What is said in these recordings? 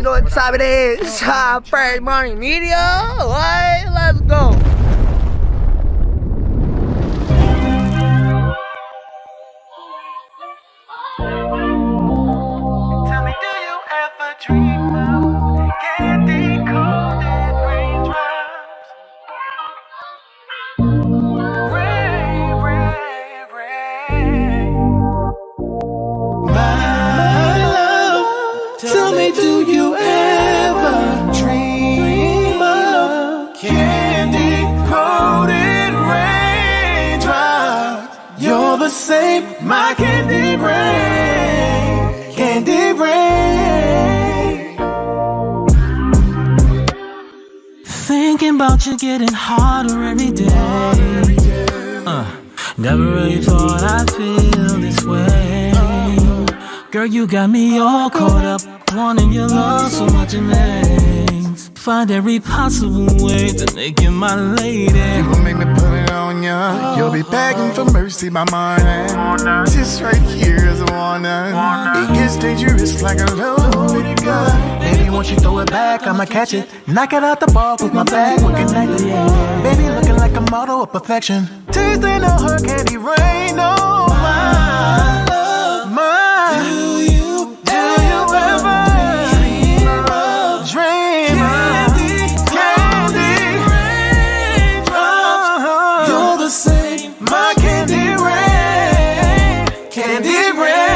know what time it is. Friday morning media. Alright, let's go. Tell me, do you ever dream of candy coated raindrops? Rain, rain, rain. My love, tell me, do you ever dream of candy coated raindrops? You're the same, my candy rain, candy rain. Thinking about you getting harder every day. Never really thought I'd feel this way. Girl, you got me all caught up, wanting your love so much it makes. Find every possible way to make you my lady. You gon' make me put it on ya. You'll be begging for mercy by morning. This right here is a warning. It gets dangerous like a loaded gun. Baby, once you throw it back, I'ma catch it. Knock it out the park with my bag, we're connected. Baby, looking like a model of perfection. Tasting on her candy rain, oh my love, my. Do you ever dream of candy raindrops? You're the same, my candy rain, candy rain.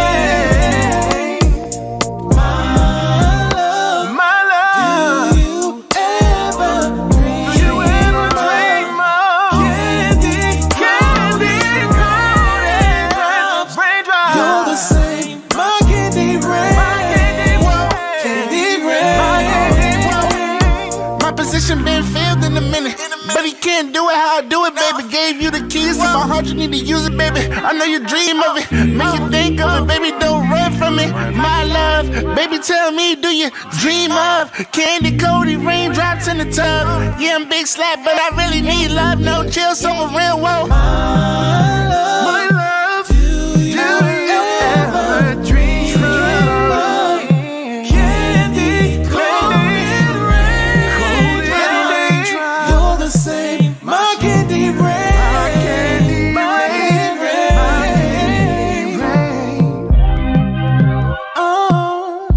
Been failed in a minute, but he can't do it how I do it, baby. Gave you the keys to my heart, you need to use it, baby. I know you dream of it, make you think of it, baby. Don't run from it, my love. Baby, tell me, do you dream of candy coated raindrops in the tub? Yeah, I'm big slap, but I really need love. No chill, so a real whoa. My love, do you ever dream of candy coated raindrops? You're the same, my candy rain, my candy rain. Oh,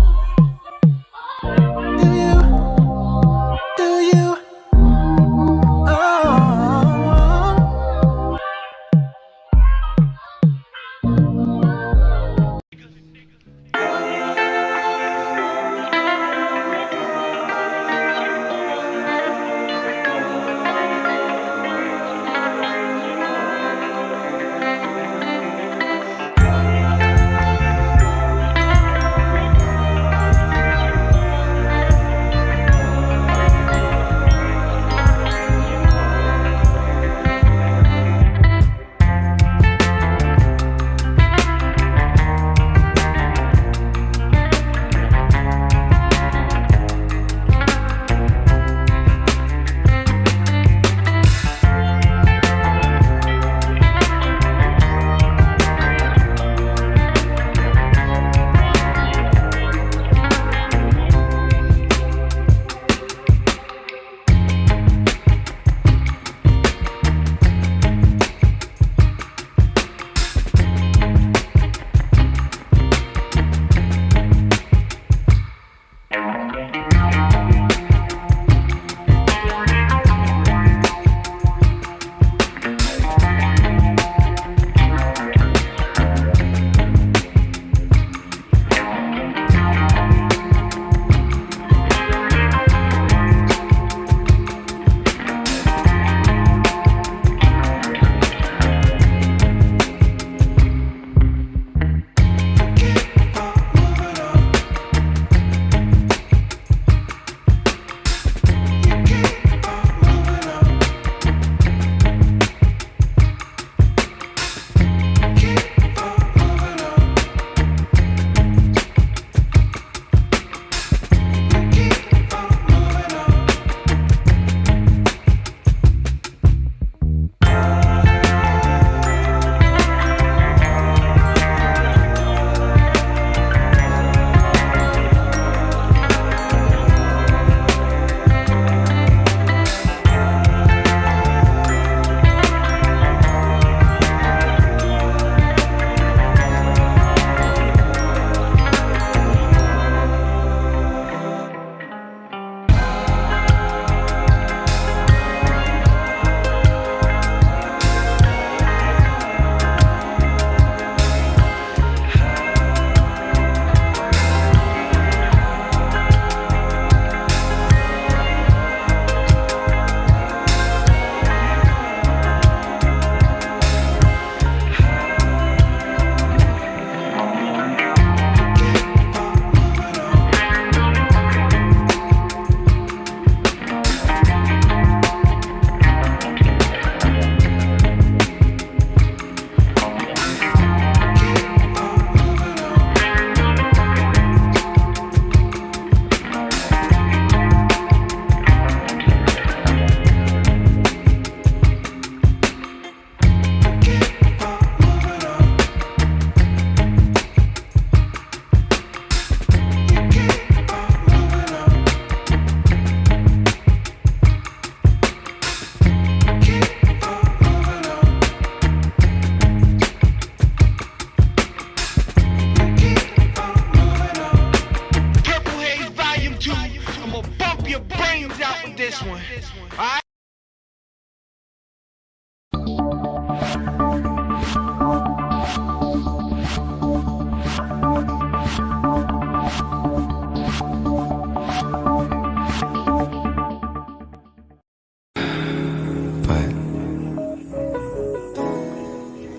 do you? Oh,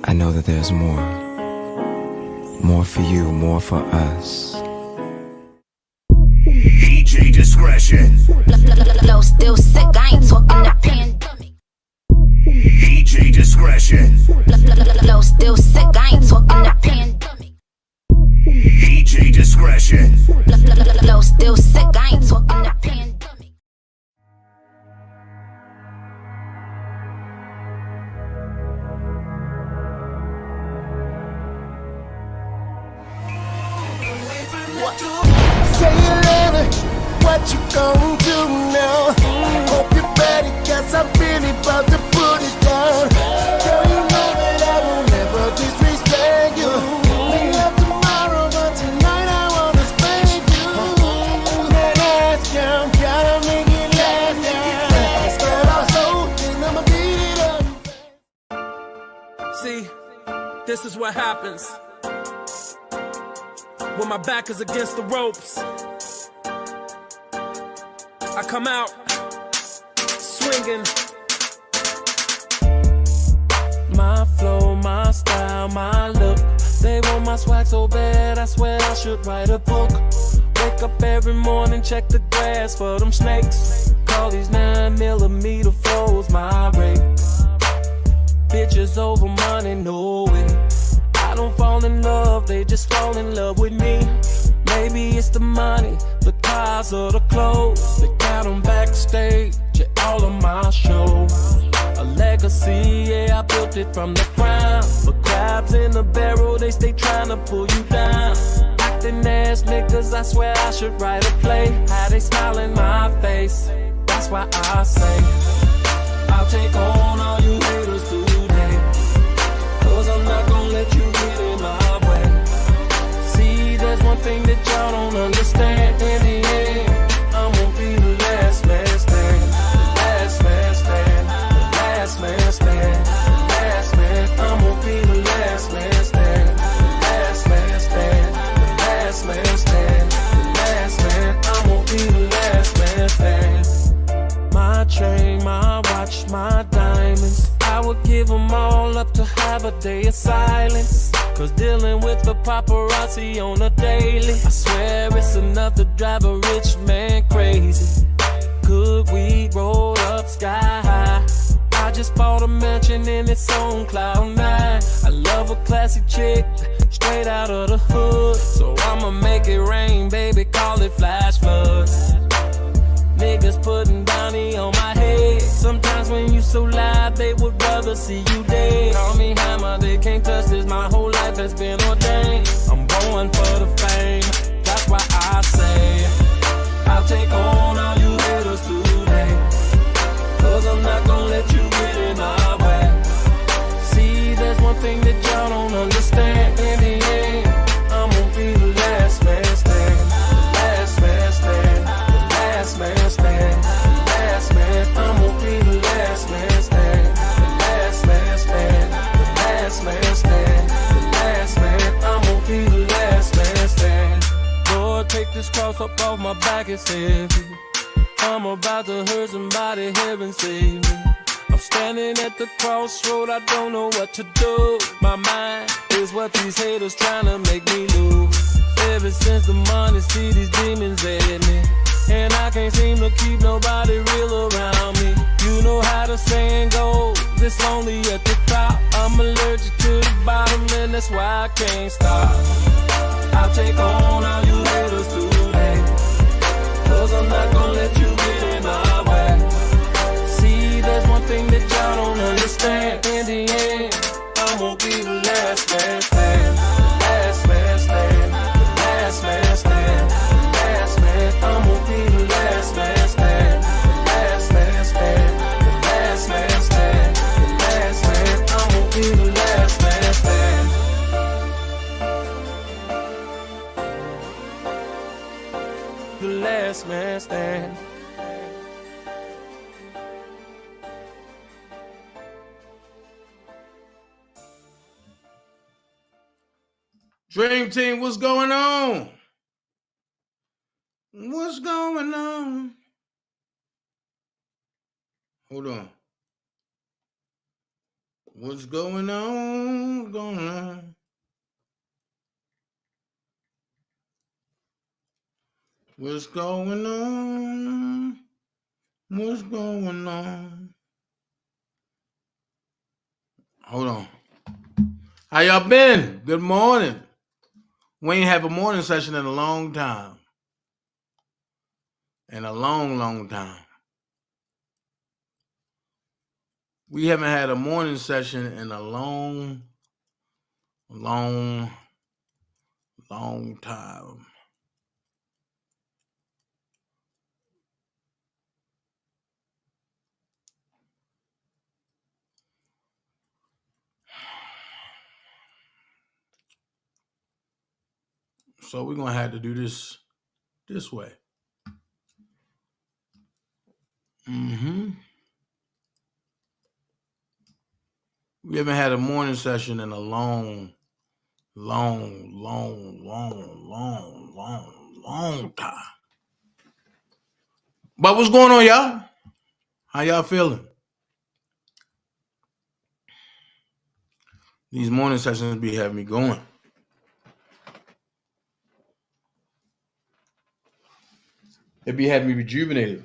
I know that there's more. More for you, more for us. DJ discretion. Flow still sick, I ain't talking the pandemic. DJ discretion. Flow still sick, I ain't talking the pandemic. DJ discretion. Flow still sick, I ain't talking the pandemic. Say you love me, what you gon' do now? Hope you're ready, cause I'm really about to put it down. Girl, you know that I will never disrespect you. We love tomorrow, but tonight I wanna spank you. That ass down, gotta make it last down. Girl, I'm so, and I'ma beat it up. See, this is what happens when my back is against the ropes. I come out swinging. My flow, my style, my look. They want my swag so bad, I swear I should write a book. Wake up every morning, check the grass for them snakes. Call these 9mm flows my rate. Bitches over money, no way. I don't fall in love, they just fall in love with me. Maybe it's the money, the cars or the clothes. They got them backstage at all of my shows. A legacy, yeah, I built it from the ground. But crabs in the barrel, they stay trying to pull you down. Acting ass niggas, I swear I should write a play. How they smile in my face, that's why I say I'll take on all you haters today. Cause I'm not gonna let you get in my way. See, there's one thing that y'all don't understand. In the end, I'm gonna be the last man standing. The last man standing. The last man standing. The last man. I'm gonna be the last man standing. The last man standing. The last man standing. The last man. I'm gonna be the last man standing. My chain, my watch, my diamonds, I would give them all up to have a day of silence. Cause dealing with the paparazzi on a daily, I swear it's enough to drive a rich man crazy. Could we roll up sky high? I just bought a mansion and it's on cloud 9. I love a classy chick, straight out of the hood. So I'ma make it rain, baby, call it flash floods. Niggas putting bounty on my head. Sometimes when you so loud, they would rather see you dead. Call me hammer, they can't touch this. My whole life has been ordained. I'm going for the fame. That's why I say I'll take on all you haters today. Cause I'm not gonna let you get in my way. See, there's one thing that y'all don't understand. In the end, I'm gonna be the last man standing. The last man standing. Last man stand, the last man, I'm gonna be the last man stand, the last man stand, the last man stand, the last man, I'm gonna be the last man stand. Lord, take this cross up off my back, it's heavy. I'm about to hurt somebody, heaven save me. I'm standing at the crossroad, I don't know what to do. My mind is what these haters trying to make me lose. Ever since the money, see these demons at me. And I can't seem to keep nobody real around me. You know how the saying goes, it's lonely at the top. I'm allergic to the bottom and that's why I can't stop. I'll take on all you haters today. Cause I'm not gonna let you get in my way. See, there's one thing that y'all don't understand. In the end, I'm gonna be the last man stand. The last man stand. The last man stand. The last man, I'm gonna be the last man stand. The last man stand. The last man stand. The last man, I'm gonna be the last man stand. The last man stand. Dream Team, what's going on? What's going on? Hold on. What's going on? What's going on? What's going on? What's going on? Hold on. How y'all been? Good morning. We ain't have a morning session in a long time. In a long, long time. We haven't had a morning session in a long, long, long time. So we're gonna have to do this way. We haven't had a morning session in a long, long, long, long, long, long, long time. But what's going on, y'all? How y'all feeling? These morning sessions be having me going. It be having me rejuvenated.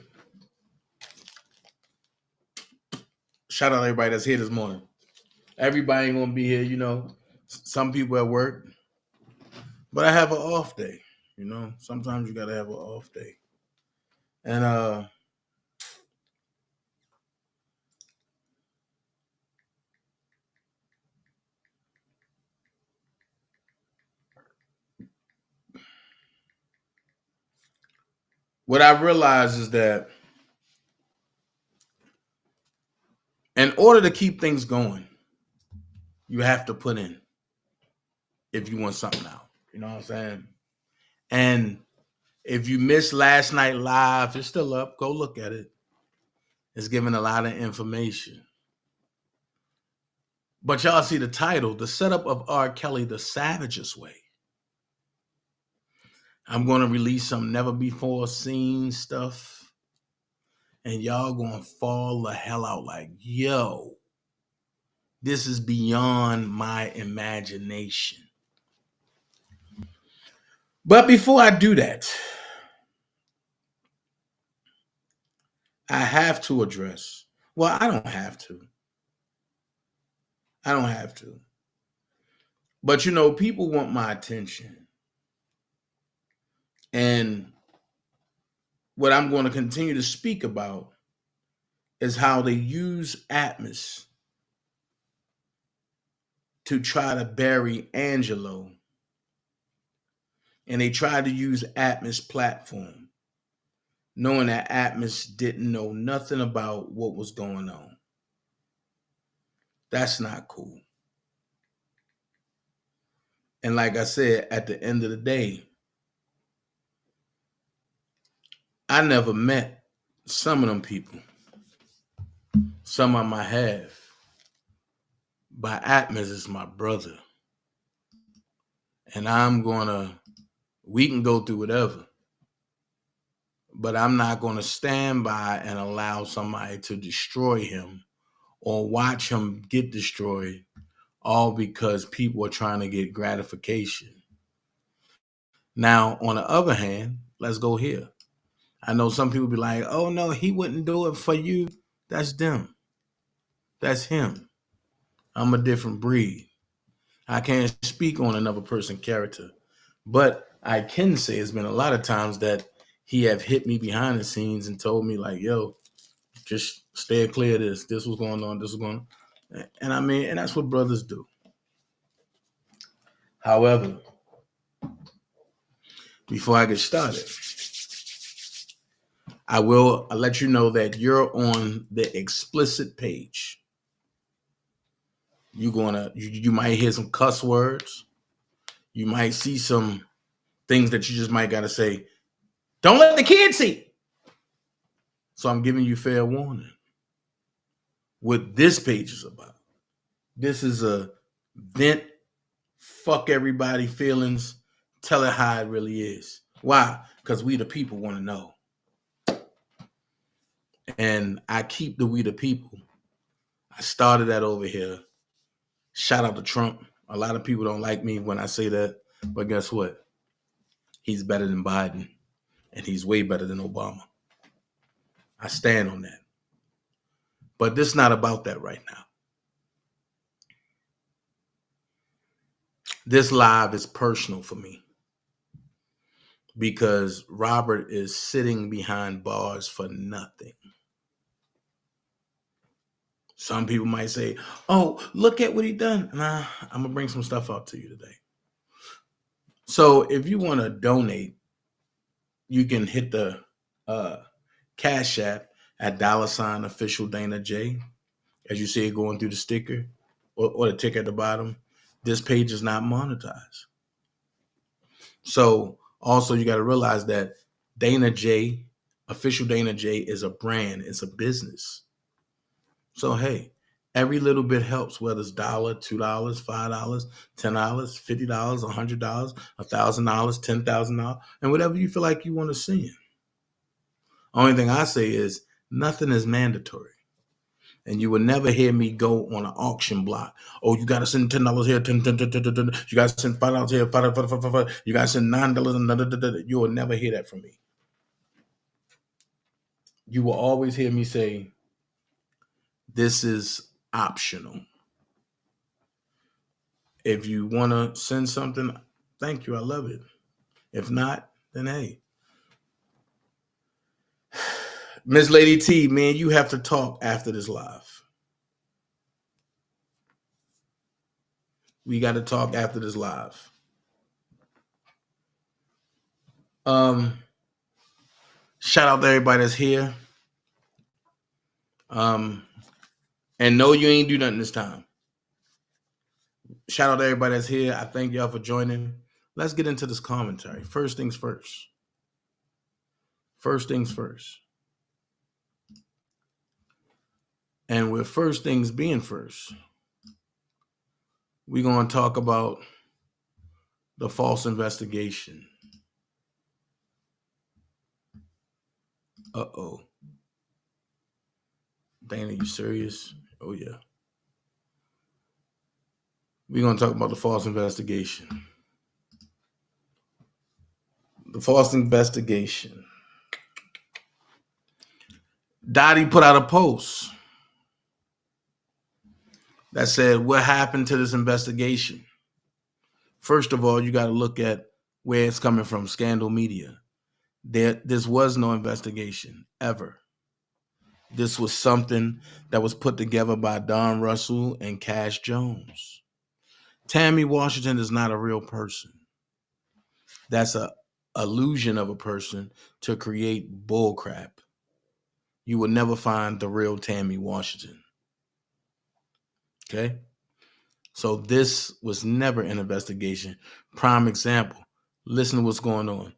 Shout out everybody that's here this morning. Everybody ain't gonna be here, you know. Some people at work, but I have an off day. You know, sometimes you gotta have an off day. And what I realized is that in order to keep things going, you have to put in if you want something out. You know what I'm saying? And if you missed last night live, it's still up. Go look at it. It's giving a lot of information. But y'all see the title, The Setup of R. Kelly, the Savage's Way. I'm going to release some never before seen stuff. And y'all going to fall the hell out like, yo, this is beyond my imagination. But before I do that, I have to address, well, I don't have to. But, you know, people want my attention. And what I'm going to continue to speak about is how they use Atmos to try to bury Angelo. And they tried to use Atmos platform, knowing that Atmos didn't know nothing about what was going on. That's not cool. And like I said, at the end of the day, I never met some of them people. Some of them I have. But Atmos is my brother. And we can go through whatever. But I'm not going to stand by and allow somebody to destroy him or watch him get destroyed, all because people are trying to get gratification. Now, on the other hand, let's go here. I know some people be like, oh, no, he wouldn't do it for you. That's them. That's him. I'm a different breed. I can't speak on another person's character. But I can say it's been a lot of times that he have hit me behind the scenes and told me like, yo, just stay clear of this. This was going on. This was going on. And I mean, and that's what brothers do. However, before I get started, I'll let you know that you're on the explicit page. You might hear some cuss words. You might see some things that you just might gotta say, don't let the kids see. So I'm giving you fair warning. What this page is about. This is a vent, fuck everybody feelings, tell it how it really is. Why? Because we the people want to know. And I keep the we the people. I started that over here Shout out to Trump. A lot of people don't like me when I say that, but guess what? He's better than Biden, and he's way better than Obama. I stand on that. But this is not about that right now. This live is personal for me because Robert is sitting behind bars for nothing. Some people might say, oh, look at what he done. Nah, I'm going to bring some stuff out to you today. So if you want to donate, you can hit the Cash App at $OfficialDanaJay. As you see it going through the sticker or the ticker at the bottom. This page is not monetized. So also you got to realize that DanaJay, Official DanaJay is a brand. It's a business. So, hey, every little bit helps, whether it's $1, $2, $5, $10, $50, $100, $1,000, $10,000, and whatever you feel like you want to send. Only thing I say is nothing is mandatory. And you will never hear me go on an auction block. Oh, you got to send $10 here, $10. You got to send $5 here, $5. You got to send $9. You will never hear that from me. You will always hear me say, this is optional. If you want to send something, thank you. I love it. If not, then hey. Miss Lady T, man, you have to talk after this live. We got to talk after this live. Shout out to everybody that's here. And no, you ain't do nothing this time. Shout out to everybody that's here. I thank y'all for joining. Let's get into this commentary. First things first. First things first. And with first things being first, we're going to talk about the false investigation. Uh-oh. Dana, you serious? Oh, yeah. We're going to talk about the false investigation. The false investigation. Dottie put out a post that said, what happened to this investigation? First of all, you got to look at where it's coming from, Scandal Media. This was no investigation, ever. This was something that was put together by Don Russell and Cash Jones. Tammy Washington is not a real person. That's an illusion of a person to create bullcrap. You will never find the real Tammy Washington. Okay? So this was never an investigation. Prime example. Listen to what's going on.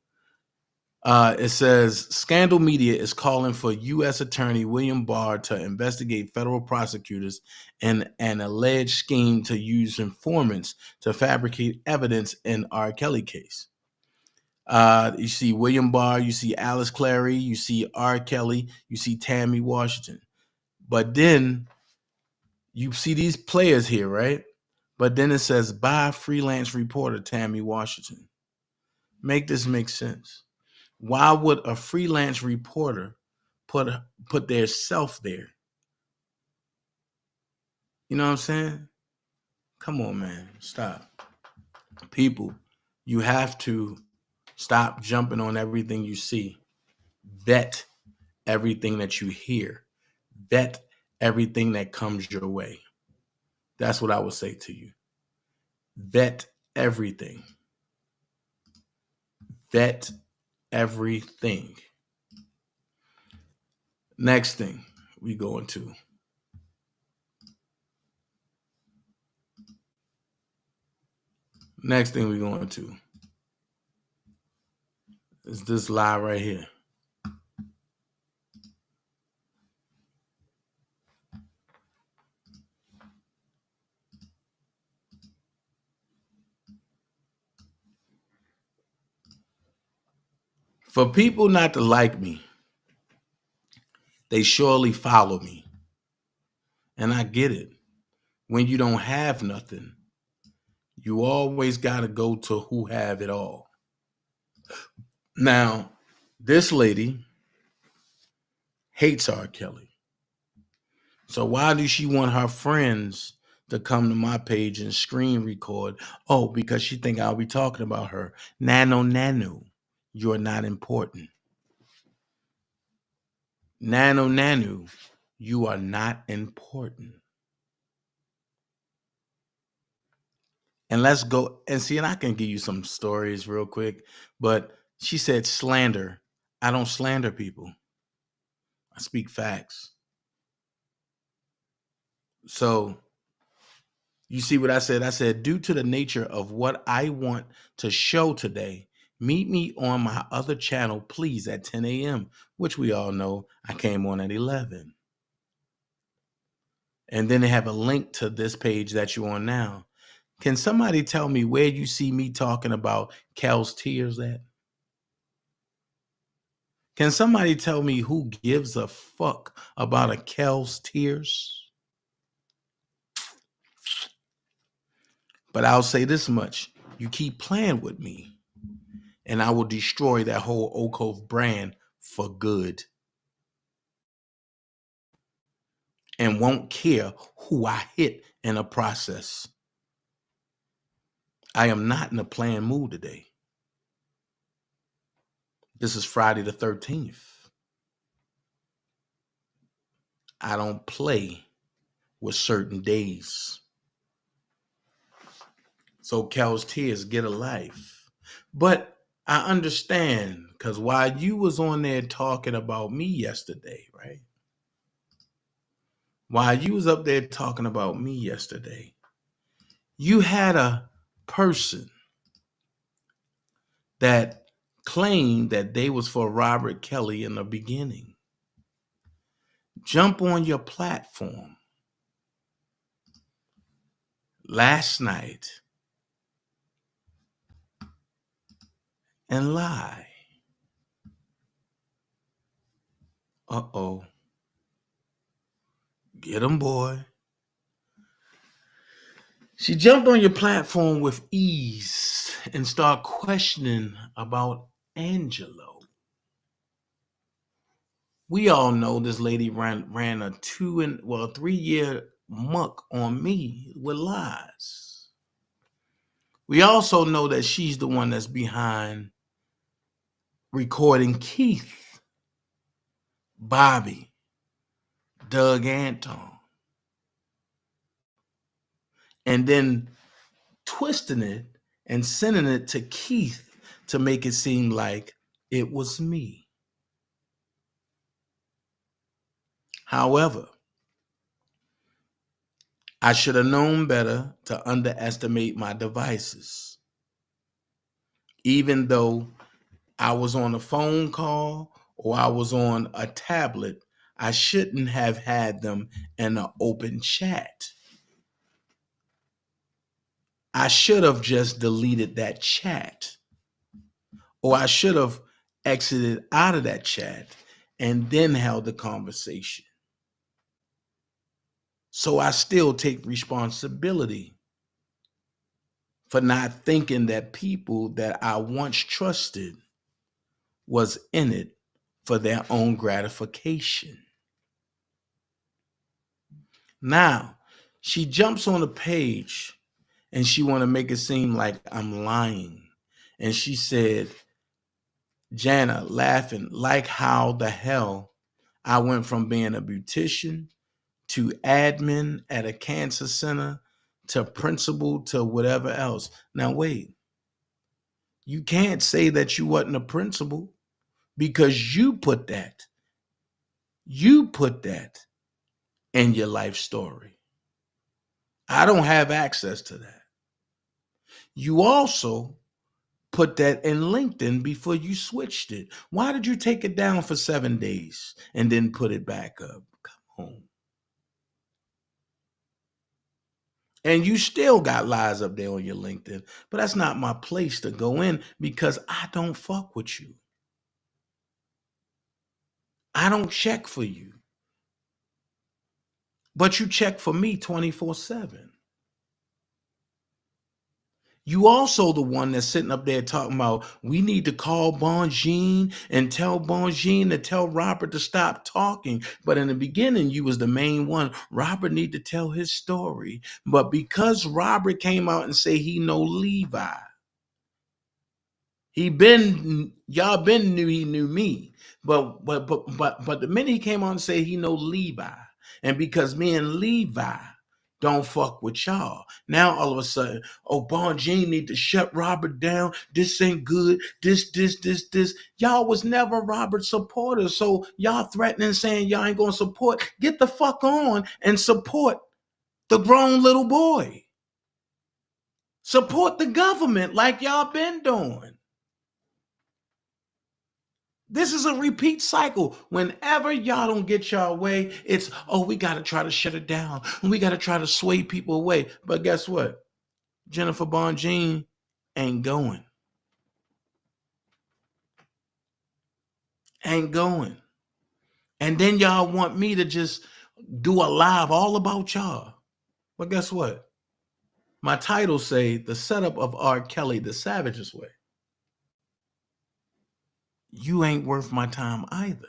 It says, Scandal Media is calling for U.S. Attorney William Barr to investigate federal prosecutors in an alleged scheme to use informants to fabricate evidence in R. Kelly case. You see William Barr, you see Alice Clary, you see R. Kelly, you see Tammy Washington. But then you see these players here, right? But then it says, by freelance reporter Tammy Washington. Make this make sense. Why would a freelance reporter put their self there? You know what I'm saying? Come on, man. Stop. People, you have to stop jumping on everything you see. Vet everything that you hear. Vet everything that comes your way. That's what I would say to you. Vet everything. Vet everything. Next thing we go into. Next thing we go into is this lie right here. For people not to like me, they surely follow me. And I get it. when you don't have nothing, you always got to go to who have it all. Now, this lady hates R. Kelly. So why does she want her friends to come to my page and screen record? Oh, because she think I'll be talking about her. Nanu, you're not important. Nanu, you are not important. And let's go and see, and I can give you some stories real quick, but she said slander. I don't slander people. I speak facts. So you see what I said? I said, due to the nature of what I want to show today, meet me on my other channel, please, at 10 a.m., which we all know I came on at 11. And then they have a link to this page that you're on now. Can somebody tell me where you see me talking about Kel's tears at? Can somebody tell me who gives a fuck about a Kel's tears? But I'll say this much. You keep playing with me, and I will destroy that whole Oak Cove brand for good. And won't care who I hit in the process. I am not in a playing mood today. This is Friday the 13th. I don't play with certain days. So Kel's tears, get a life. But I understand, because while you was on there talking about me yesterday, right? While you was up there talking about me yesterday, you had a person that claimed that they was for Robert Kelly in the beginning jump on your platform last night and lie. Uh-oh. Get him, boy. She jumped on your platform with ease and started questioning about Angelo. We all know this lady ran a 3-year muck on me with lies. We also know that she's the one that's behind recording Keith, Bobby, Doug Anton, and then twisting it and sending it to Keith to make it seem like it was me. However, I should have known better to underestimate my devices. Even though I was on a phone call or I was on a tablet, I shouldn't have had them in an open chat. I should have just deleted that chat, or I should have exited out of that chat and then held the conversation. So I still take responsibility for not thinking that people that I once trusted was in it for their own gratification. Now, she jumps on the page and she want to make it seem like I'm lying. And she said, Jana, laughing, like how the hell I went from being a beautician to admin at a cancer center to principal to whatever else. Now, wait. You can't say that you wasn't a principal because you put that in your life story. I don't have access to that. You also put that in LinkedIn before you switched it. Why did you take it down for 7 days and then put it back up? Come on. And you still got lies up there on your LinkedIn, but that's not my place to go in because I don't fuck with you. I don't check for you. but you check for me 24/7. You also the one that's sitting up there talking about we need to call Bonjean and tell Bonjean to tell Robert to stop talking. But in the beginning, you was the main one. Robert need to tell his story. But because Robert came out and say he know Levi, y'all been knew he knew me. But the minute he came on and said he know Levi, and because me and Levi don't fuck with y'all. Now all of a sudden, oh, Bonjean need to shut Robert down. This ain't good. This. Y'all was never Robert supporters. So y'all threatening saying y'all ain't gonna support. Get the fuck on and support the grown little boy. Support the government like y'all been doing. This is a repeat cycle. Whenever y'all don't get y'all way, it's, oh, we got to try to shut it down. We got to try to sway people away. But guess what? Jennifer Bonjean ain't going. Ain't going. And then y'all want me to just do a live all about y'all. But guess what? My title say, The Setup of R. Kelly the Savage's Way. You ain't worth my time either.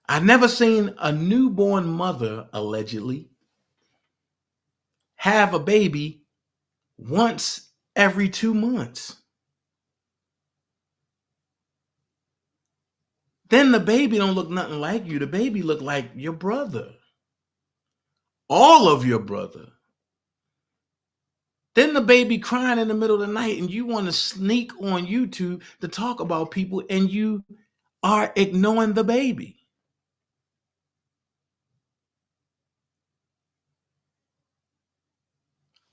I never seen a newborn mother, allegedly, have a baby once every 2 months. Then the baby don't look nothing like you. The baby look like your brother. All of your brother. Then the baby crying in the middle of the night and you want to sneak on YouTube to talk about people and you are ignoring the baby.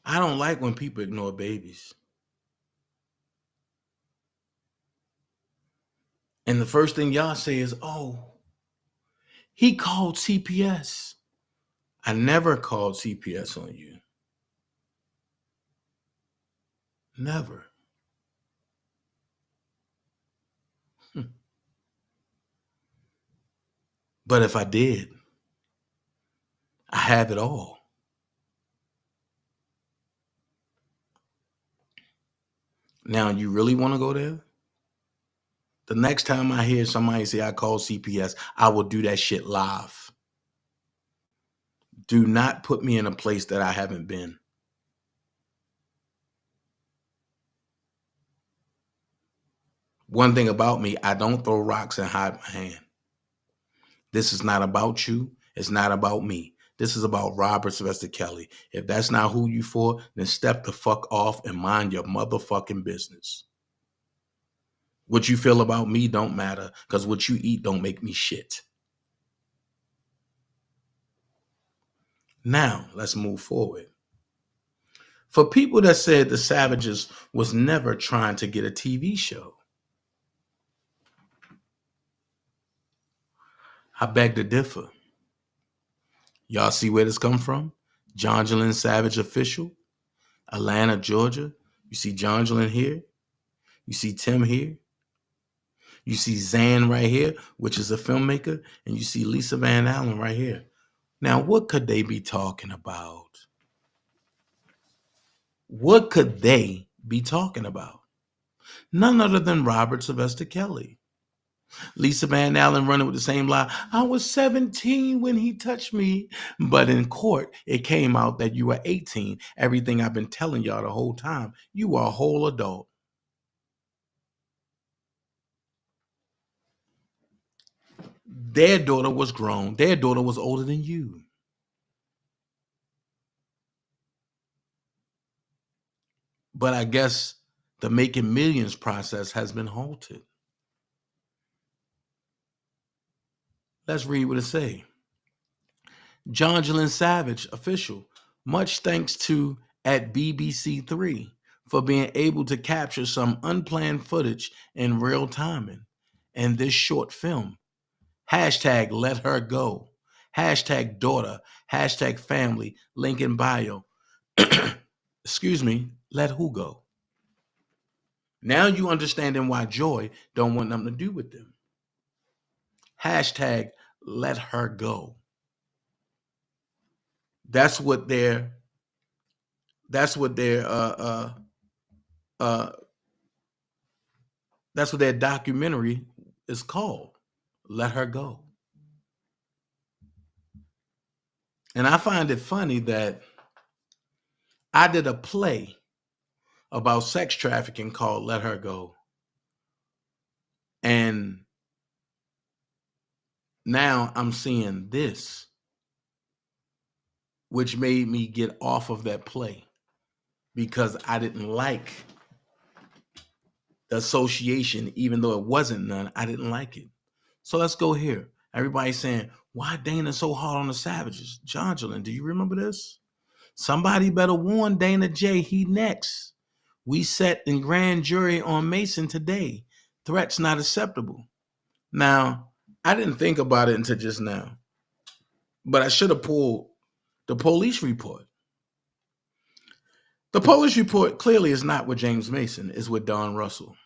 I don't like when people ignore babies. And the first thing y'all say is, oh, he called CPS. I never called CPS on you. Never. But if I did, I have it all. Now, you really want to go there? The next time I hear somebody say I called CPS, I will do that shit live. Do not put me in a place that I haven't been. One thing about me, I don't throw rocks and hide my hand. This is not about you. It's not about me. This is about Robert Sylvester Kelly. If that's not who you for, then step the fuck off and mind your motherfucking business. What you feel about me don't matter, because what you eat don't make me shit. Now, let's move forward. For people that said the Savages was never trying to get a TV show, I beg to differ. Y'all see where this come from? Jonjolin Savage Official, Atlanta, Georgia. You see Jonjolin here. You see Tim here. You see Zan right here, which is a filmmaker. And you see Lisa Van Allen right here. Now, what could they be talking about? What could they be talking about? None other than Robert Sylvester Kelly. Lisa Van Allen running with the same lie. I was 17 when he touched me. But in court, it came out that you were 18. Everything I've been telling y'all the whole time. You are a whole adult. Their daughter was grown. Their daughter was older than you. But I guess the making millions process has been halted. Let's read what it say. Jonjolin Savage Official, much thanks to at BBC 3 for being able to capture some unplanned footage in real timing in this short film. Hashtag let her go. Hashtag daughter. Hashtag family. Link in bio. Excuse me, let who go? Now you understanding why Joy don't want nothing to do with them. Hashtag let her go. That's what their that's what their that's what their documentary is called. Let her go. And I find it funny that I did a play about sex trafficking called Let Her Go. And now I'm seeing this, which made me get off of that play because I didn't like the association, even though it wasn't none. I didn't like it. So let's go here. Everybody's saying, why Dana so hard on the savages? Jonjolin, do you remember this? Somebody better warn DanaJay, he next. We set in grand jury on Mason today. Threats not acceptable. Now, I didn't think about it until just now, but I should have pulled the police report. The police report clearly is not with James Mason, it's with Don Russell.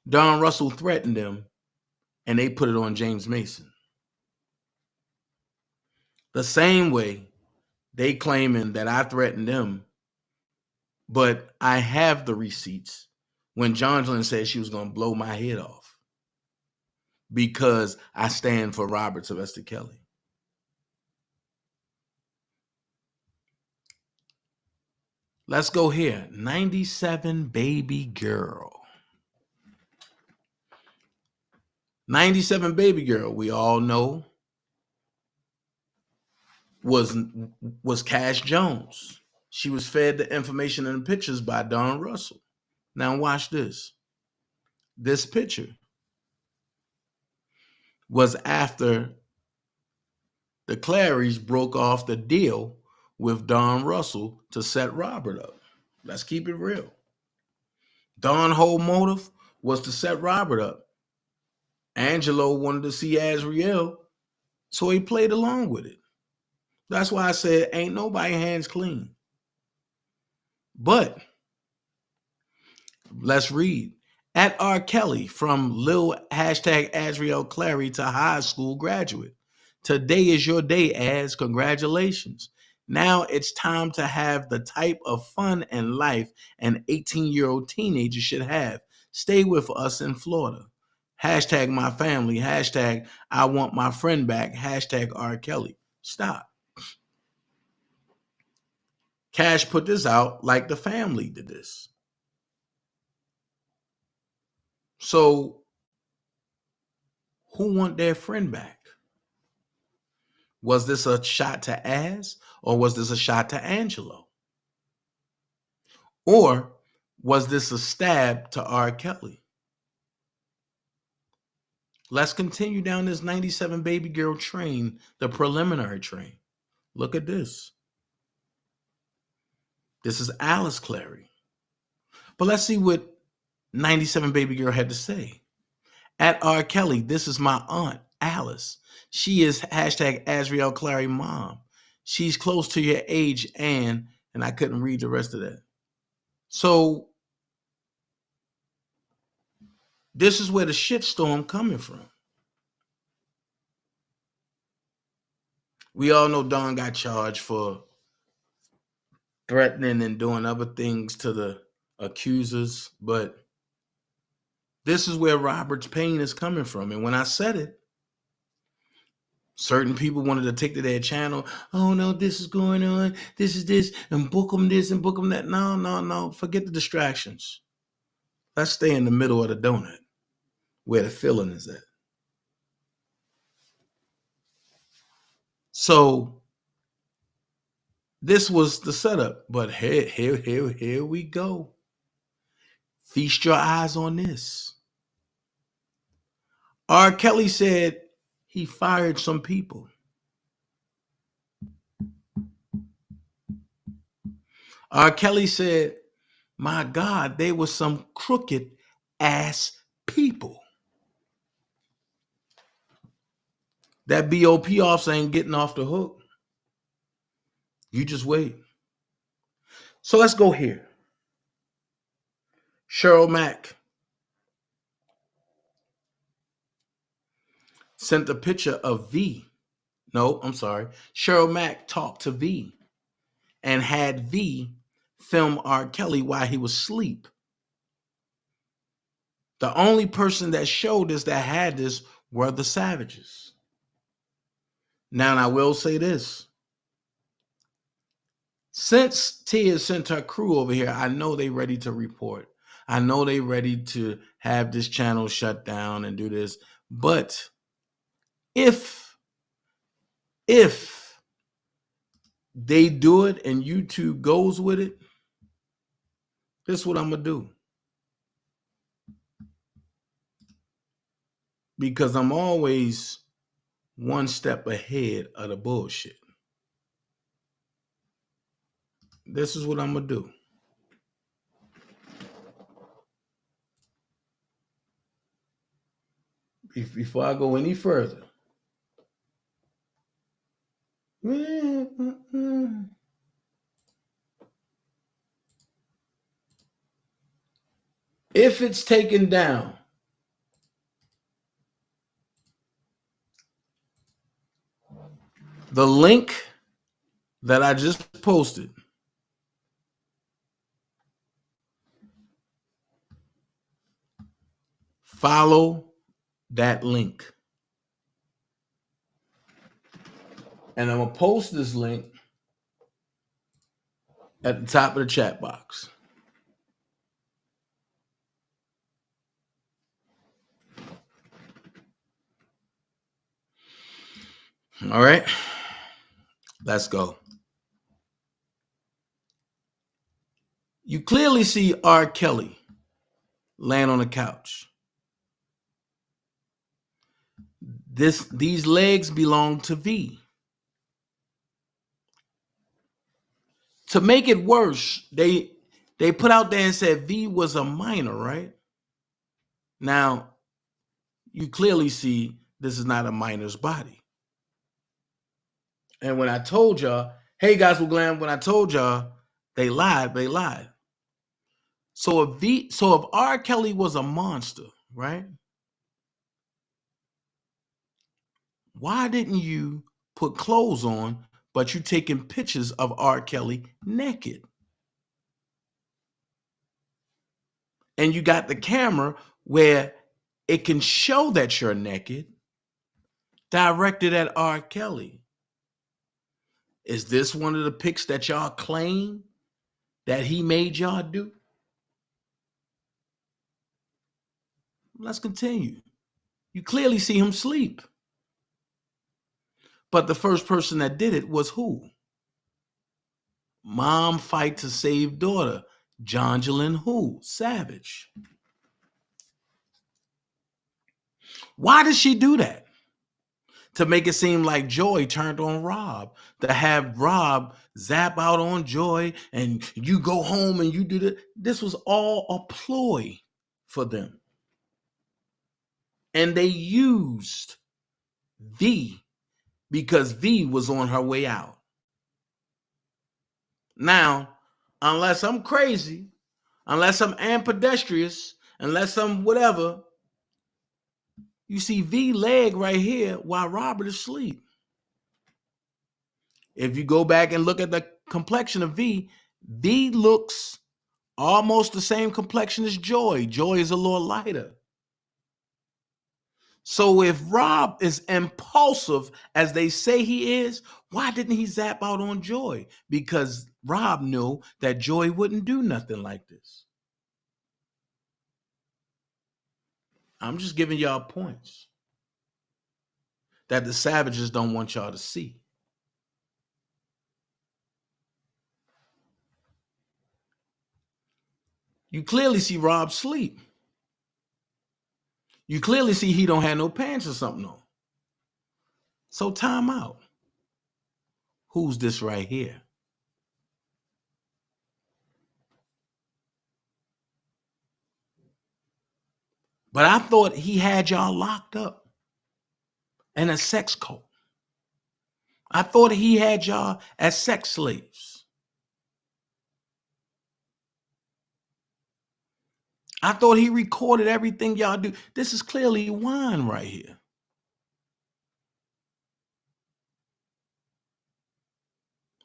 Don Russell threatened them, and they put it on James Mason. The same way they claiming that I threatened them, but I have the receipts when Jonjolin said she was going to blow my head off because I stand for Robert Sylvester Kelly. Let's go here. 97 Baby Girl. 97 Baby Girl, we all know, was Cash Jones. She was fed the information and the pictures by Don Russell. Now watch this. This picture was after the Clarys broke off the deal with Don Russell to set Robert up. Let's keep it real. Don's whole motive was to set Robert up. Angelo wanted to see Azriel, so he played along with it. That's why I said ain't nobody hands clean. But let's read. At R. Kelly from Lil hashtag Azriel Clary to high school graduate. Today is your day, Az. Congratulations. Now it's time to have the type of fun and life an 18-year-old teenager should have. Stay with us in Florida. Hashtag my family. Hashtag I want my friend back. Hashtag R. Kelly. Stop. Cash put this out like the family did this. So who want their friend back? Was this a shot to Az, or was this a shot to Angelo? Or was this a stab to R. Kelly? Let's continue down this 97 Baby Girl train, the preliminary train. Look at this. This is Alice Clary. But let's see what 97 Baby Girl had to say. At R. Kelly, this is my aunt, Alice. She is hashtag Azriel Clary mom. She's close to your age, and I couldn't read the rest of that. So this is where the shitstorm coming from. We all know Don got charged for threatening and doing other things to the accusers, but this is where Robert's pain is coming from. And when I said it, certain people wanted to take to their channel. Oh no, this is going on. This is this, and book them this and book them that. No. Forget the distractions. Let's stay in the middle of the donut where the filling is at. So this was the setup, but here we go. Feast your eyes on this. R. Kelly said he fired some people. R. Kelly said, my God, they were some crooked ass people. That BOP officer ain't getting off the hook. You just wait. So let's go here. Cheryl Mack. sent a picture of V. No, I'm sorry. Cheryl Mack talked to V and had V film R. Kelly while he was asleep. The only person that showed us that had this were the Savages. Now, I will say this. Since Tia sent her crew over here, I know they ready to report. I know they ready to have this channel shut down and do this. But if they do it and YouTube goes with it, this is what I'm going to do. Because I'm always one step ahead of the bullshit. This is what I'm going to do. Before I go any further. If it's taken down, the link that I just posted, follow that link. And I'm going to post this link at the top of the chat box. All right, let's go. You clearly see R. Kelly laying on the couch. These legs belong to V. To make it worse, they put out there and said V was a minor, right? Now, you clearly see this is not a minor's body. And when I told y'all, hey guys, we're glad when I told y'all they lied. So if R. Kelly was a monster, right? Why didn't you put clothes on, but you taking pictures of R. Kelly naked? And you got the camera where it can show that you're naked, directed at R. Kelly. Is this one of the pics that y'all claim that he made y'all do? Let's continue. You clearly see him sleep. But the first person that did it was who? Mom fight to save daughter. Jonjolin who? Savage. Why did she do that? To make it seem like Joy turned on Rob, to have Rob zap out on Joy and you go home and you do that. This was all a ploy for them. And they used V because V was on her way out. Now, unless I'm crazy, unless I'm ambidextrous, unless I'm whatever, you see V leg right here while Robert is asleep. If you go back and look at the complexion of V, V looks almost the same complexion as Joy. Joy is a little lighter. So if Rob is impulsive as they say he is, why didn't he zap out on Joy? Because Rob knew that Joy wouldn't do nothing like this. I'm just giving y'all points that the Savages don't want y'all to see. You clearly see Rob sleep. You clearly see he don't have no pants or something on. So time out. Who's this right here? But I thought he had y'all locked up in a sex cult. I thought he had y'all as sex slaves. I thought he recorded everything y'all do. This is clearly wine right here.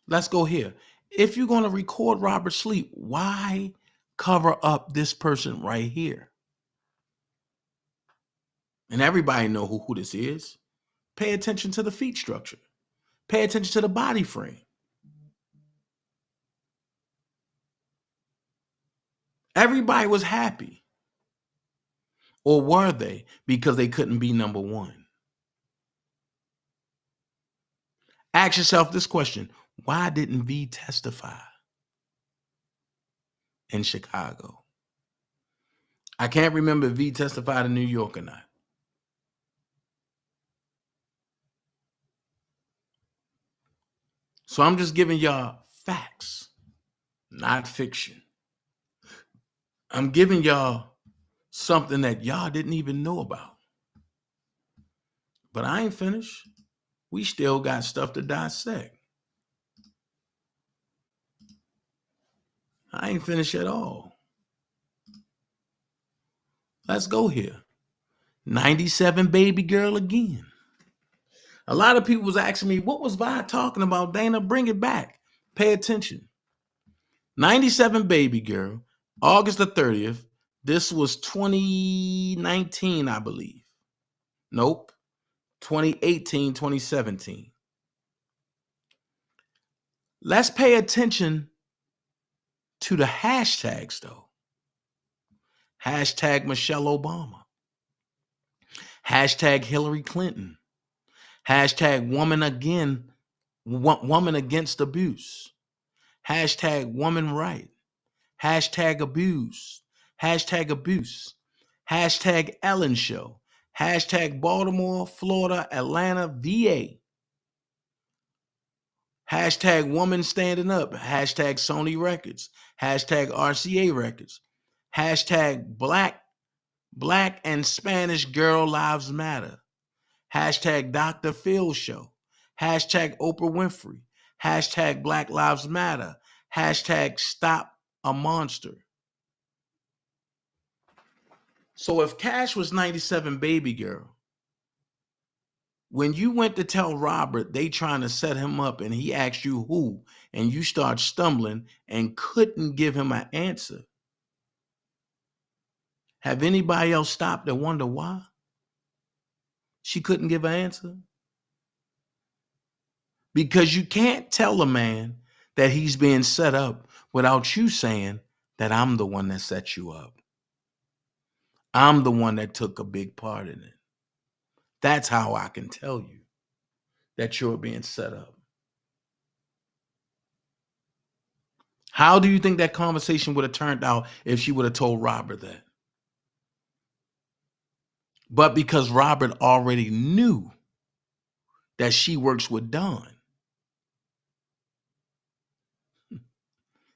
Let's go here. If you're going to record Robert sleep, why cover up this person right here? And everybody know who this is. Pay attention to the feet structure. Pay attention to the body frame. Everybody was happy. Or were they? Because they couldn't be number one. Ask yourself this question. Why didn't V testify in Chicago? I can't remember if V testified in New York or not. So I'm just giving y'all facts, not fiction. I'm giving y'all something that y'all didn't even know about. But I ain't finished. We still got stuff to dissect. I ain't finished at all. Let's go here. 97 baby girl again. A lot of people was asking me, what was Vi talking about? Dana, bring it back. Pay attention. 97 baby girl, August the 30th. This was 2019, I believe. Nope. 2018, 2017. Let's pay attention to the hashtags, though. Hashtag Michelle Obama. Hashtag Hillary Clinton. Hashtag woman against abuse. Hashtag woman right. Hashtag abuse. Hashtag abuse. Hashtag Ellen Show. Hashtag Baltimore, Florida, Atlanta, VA. Hashtag woman standing up. Hashtag Sony Records. Hashtag RCA Records. Hashtag black and Spanish girl lives matter. Hashtag Dr. Phil Show. Hashtag Oprah Winfrey. Hashtag Black Lives Matter. Hashtag Stop a Monster. So if Cash was 97 baby girl, when you went to tell Robert they trying to set him up and he asked you who, and you start stumbling and couldn't give him an answer, have anybody else stopped and wonder why she couldn't give an answer? Because you can't tell a man that he's being set up without you saying that I'm the one that set you up. I'm the one that took a big part in it. That's how I can tell you that you're being set up. How do you think that conversation would have turned out if she would have told Robert that? But because Robert already knew that she works with Don,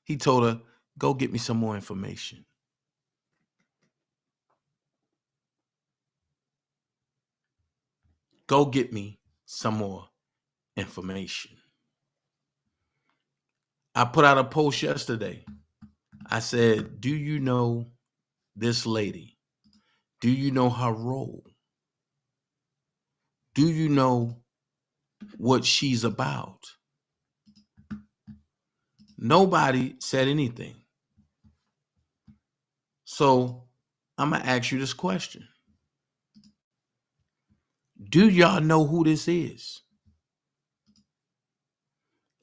he told her, go get me some more information. Go get me some more information. I put out a post yesterday. I said, do you know this lady? Do you know her role? Do you know what she's about? Nobody said anything. So I'm going to ask you this question. Do y'all know who this is?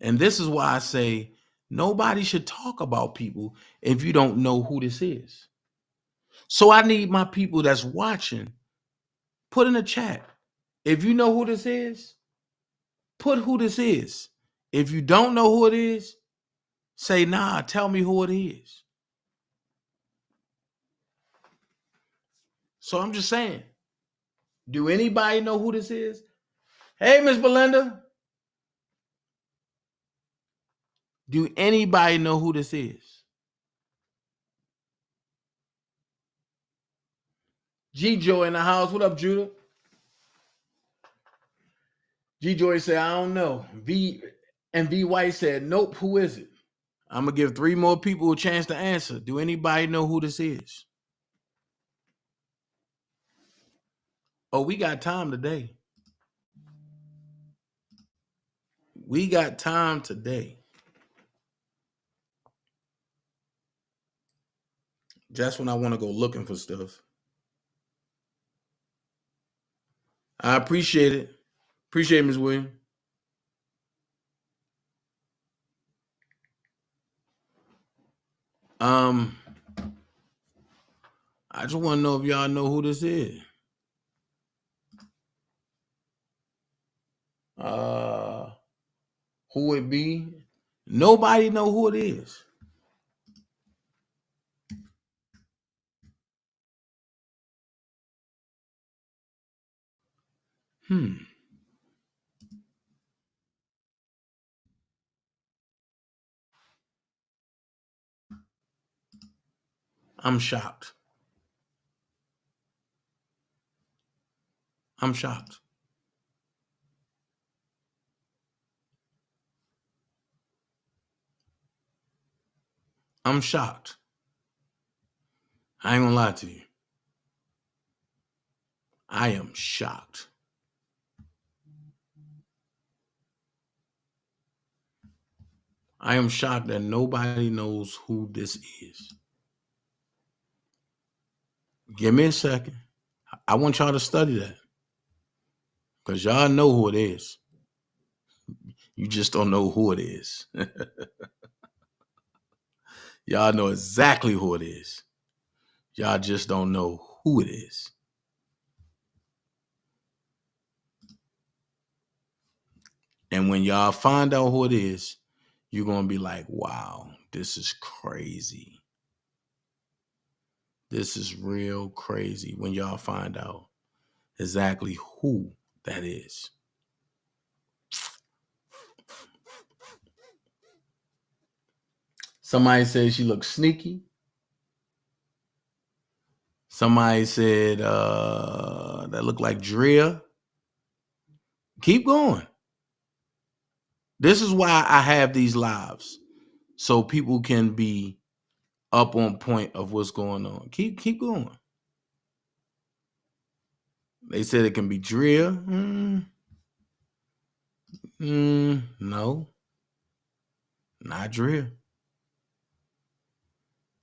And this is why I say nobody should talk about people if you don't know who this is. So I need my people that's watching, put in the chat. If you know who this is, put who this is. If you don't know who it is, say, nah, tell me who it is. So I'm just saying, do anybody know who this is? Hey, Miss Belinda. Do anybody know who this is? G Joy in the house. What up, Judah? G Joy said, I don't know. V White said, nope, who is it? I'm going to give 3 more people a chance to answer. Do anybody know who this is? Oh, we got time today. We got time today. Just when I want to go looking for stuff. I appreciate it. Appreciate it, Ms. Williams. I just want to know if y'all know who this is. Who it be? Nobody know who it is. I'm shocked. I'm shocked. I'm shocked. I ain't gonna lie to you. I am shocked. I am shocked that nobody knows who this is. Give me a second. I want y'all to study that. Because y'all know who it is. You just don't know who it is. Y'all know exactly who it is. Y'all just don't know who it is. And when y'all find out who it is, you're going to be like, wow, this is crazy. This is real crazy when y'all find out exactly who that is. Somebody said she looks sneaky. Somebody said that looked like Drea. Keep going. This is why I have these lives, so people can be up on point of what's going on. Keep going. They said it can be Drea. No, not Drea.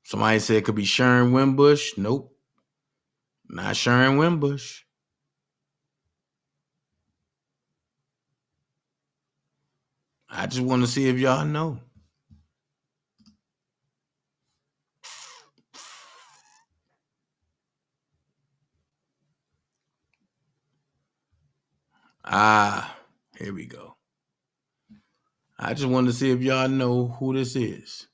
Somebody said it could be Sharon Wimbush. Nope, not Sharon Wimbush. I just want to see if y'all know. Here we go. I just want to see if y'all know who this is.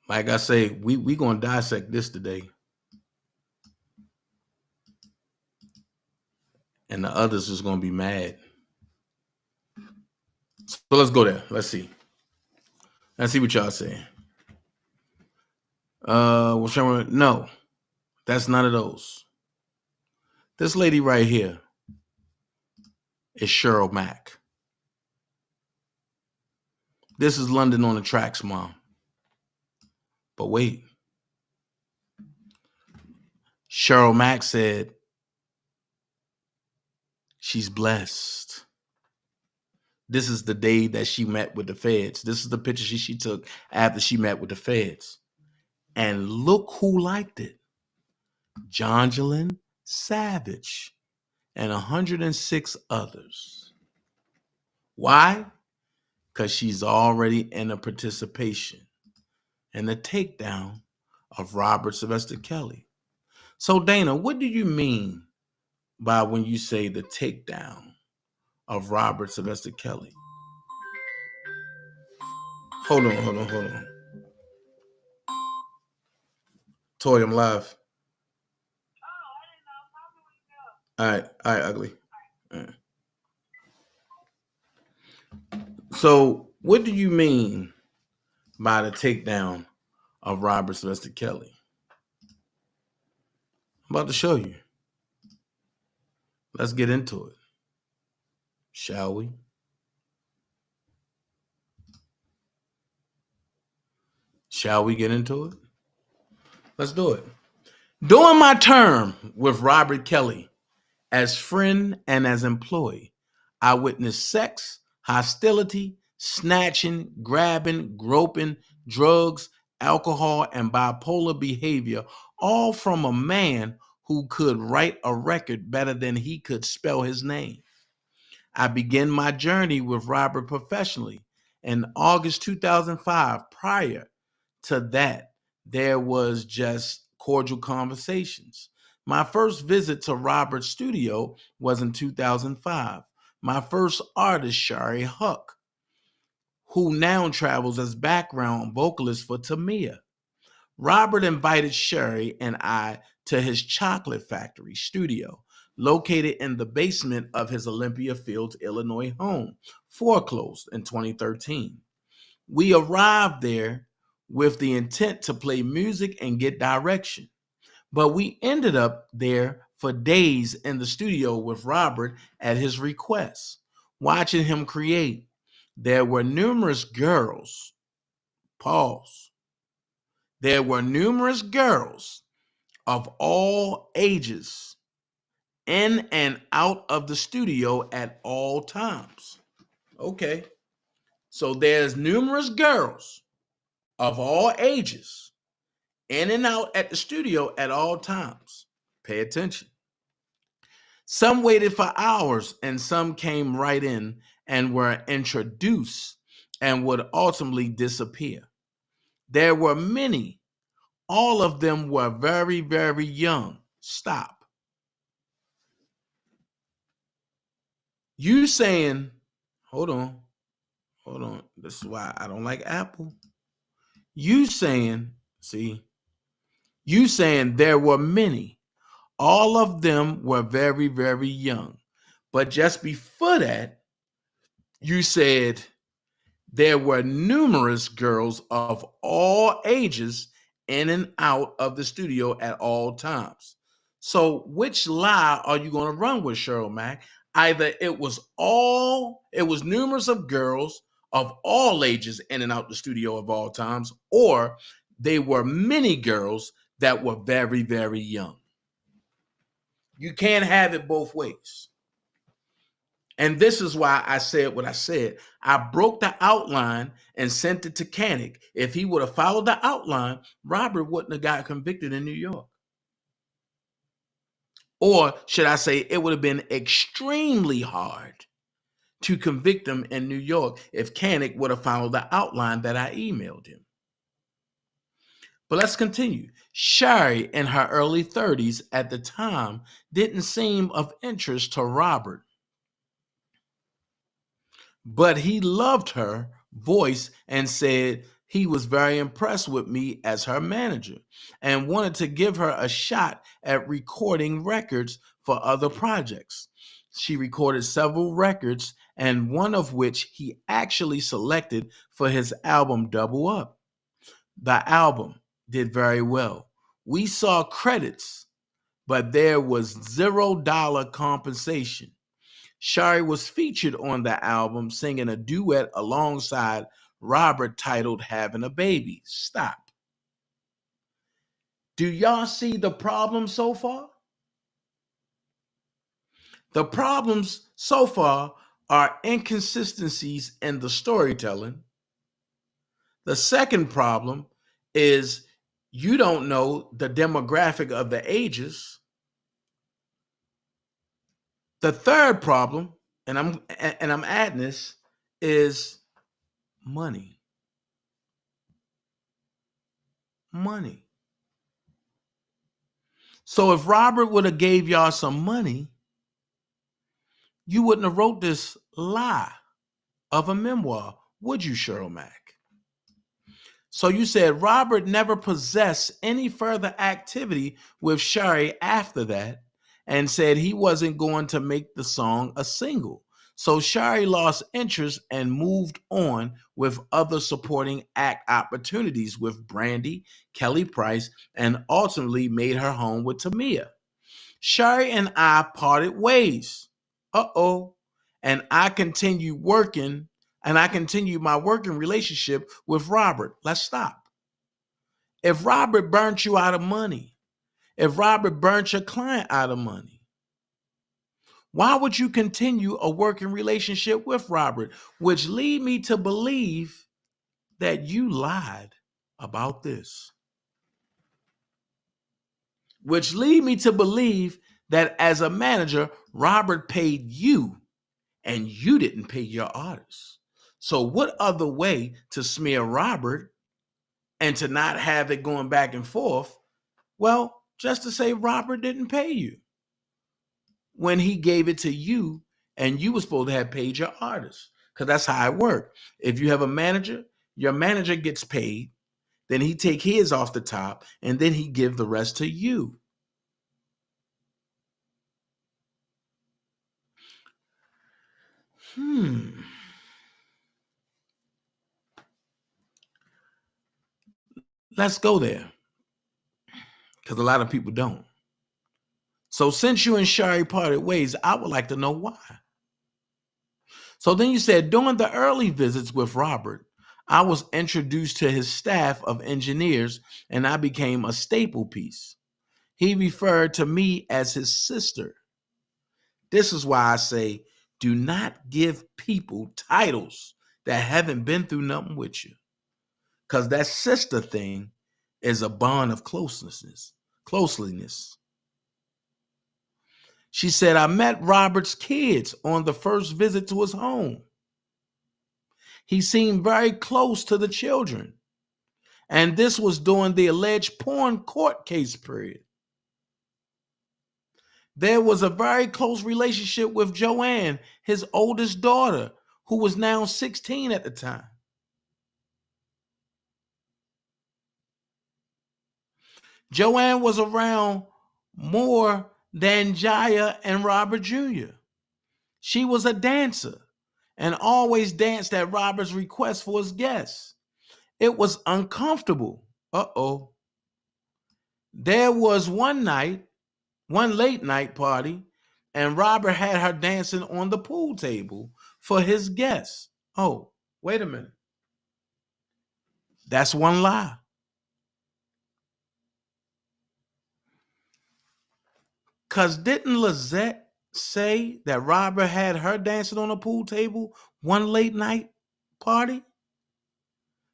Like I say, we gonna dissect this today. And the others is gonna be mad. So let's go there. Let's see. Let's see what y'all saying. No, that's none of those. This lady right here is Cheryl Mack. This is London on the Tracks, Mom. But wait. Cheryl Mack said she's blessed. This is the day that she met with the feds. This is the picture she took after she met with the feds. And look who liked it. Jonjolyn Savage and 106 others. Why? Because she's already in a participation in the takedown of Robert Sylvester Kelly. So, Dana, what do you mean by when you say the takedown of Robert Sylvester Kelly? Hold on. Toy, I'm live. All right, ugly. All right. So, what do you mean by the takedown of Robert Sylvester Kelly? I'm about to show you. Let's get into it. Shall we? Shall we get into it? Let's do it. During my term with Robert Kelly as friend and as employee, I witnessed sex, hostility, snatching, grabbing, groping, drugs, alcohol, and bipolar behavior, all from a man who could write a record better than he could spell his name. I began my journey with Robert professionally in August 2005. Prior to that, there was just cordial conversations. My first visit to Robert's studio was in 2005. My first artist, Shari Huck, who now travels as background vocalist for Tamia. Robert invited Sherry and I to his chocolate factory studio, located in the basement of his Olympia Fields, Illinois home, foreclosed in 2013. We arrived there with the intent to play music and get direction, but we ended up there for days in the studio with Robert at his request, watching him create. There were numerous girls, pause. There were numerous girls of all ages in and out of the studio at all times. Okay. So there's numerous girls of all ages in and out at the studio at all times. Pay attention. Some waited for hours and some came right in and were introduced and would ultimately disappear. There were many. All of them were very, very young. Stop. You saying, hold on. This is why I don't like Apple. You saying there were many. All of them were very, very young. But just before that, you said there were numerous girls of all ages in and out of the studio at all times. So which lie are you going to run with, Cheryl Mack? Either it was numerous of girls of all ages in and out the studio of all times, or they were many girls that were very, very young. You can't have it both ways. And this is why I said what I said. I broke the outline and sent it to Kanik. If he would have followed the outline, Robert wouldn't have got convicted in New York. Or should I say, it would have been extremely hard to convict him in New York if Kanik would have followed the outline that I emailed him. But let's continue. Shari, in her early 30s at the time, didn't seem of interest to Robert. But he loved her voice and said he was very impressed with me as her manager and wanted to give her a shot at recording records for other projects. She recorded several records, and one of which he actually selected for his album Double Up. The album did very well. We saw credits, but there was $0 compensation. Shari was featured on the album singing a duet alongside Robert titled Having a Baby. Stop. Do y'all see the problem so far? The problems so far are inconsistencies in the storytelling. The second problem is you don't know the demographic of the ages. The third problem, and I'm adding this, is money. Money. So if Robert would have gave y'all some money, you wouldn't have wrote this lie of a memoir, would you, Cheryl Mack? So you said Robert never possessed any further activity with Shari after that and said he wasn't going to make the song a single. So Shari lost interest and moved on with other supporting act opportunities with Brandy, Kelly Price, and ultimately made her home with Tamia. Shari and I parted ways. And I continued my working relationship with Robert. Let's stop. If Robert burnt you out of money, if Robert burnt your client out of money? Why would you continue a working relationship with Robert? Which lead me to believe that you lied about this. Which lead me to believe that as a manager, Robert paid you and you didn't pay your artists. So what other way to smear Robert and to not have it going back and forth? Well, just to say Robert didn't pay you when he gave it to you and you were supposed to have paid your artists, because that's how it worked. If you have a manager, your manager gets paid, then he take his off the top and then he give the rest to you. Let's go there, because a lot of people don't. So since you and Shari parted ways, I would like to know why. So then you said, during the early visits with Robert, I was introduced to his staff of engineers and I became a staple piece. He referred to me as his sister. This is why I say, do not give people titles that haven't been through nothing with you. Because that sister thing is a bond of closeness. She said, I met Robert's kids on the first visit to his home. He seemed very close to the children. And this was during the alleged porn court case period. There was a very close relationship with Joanne, his oldest daughter, who was now 16 at the time. Joanne was around more than Jaya and Robert Jr. She was a dancer and always danced at Robert's request for his guests. It was uncomfortable. There was one late night party, and Robert had her dancing on the pool table for his guests. Oh, wait a minute. That's one lie. Because didn't Lizette say that Robert had her dancing on a pool table one late night party?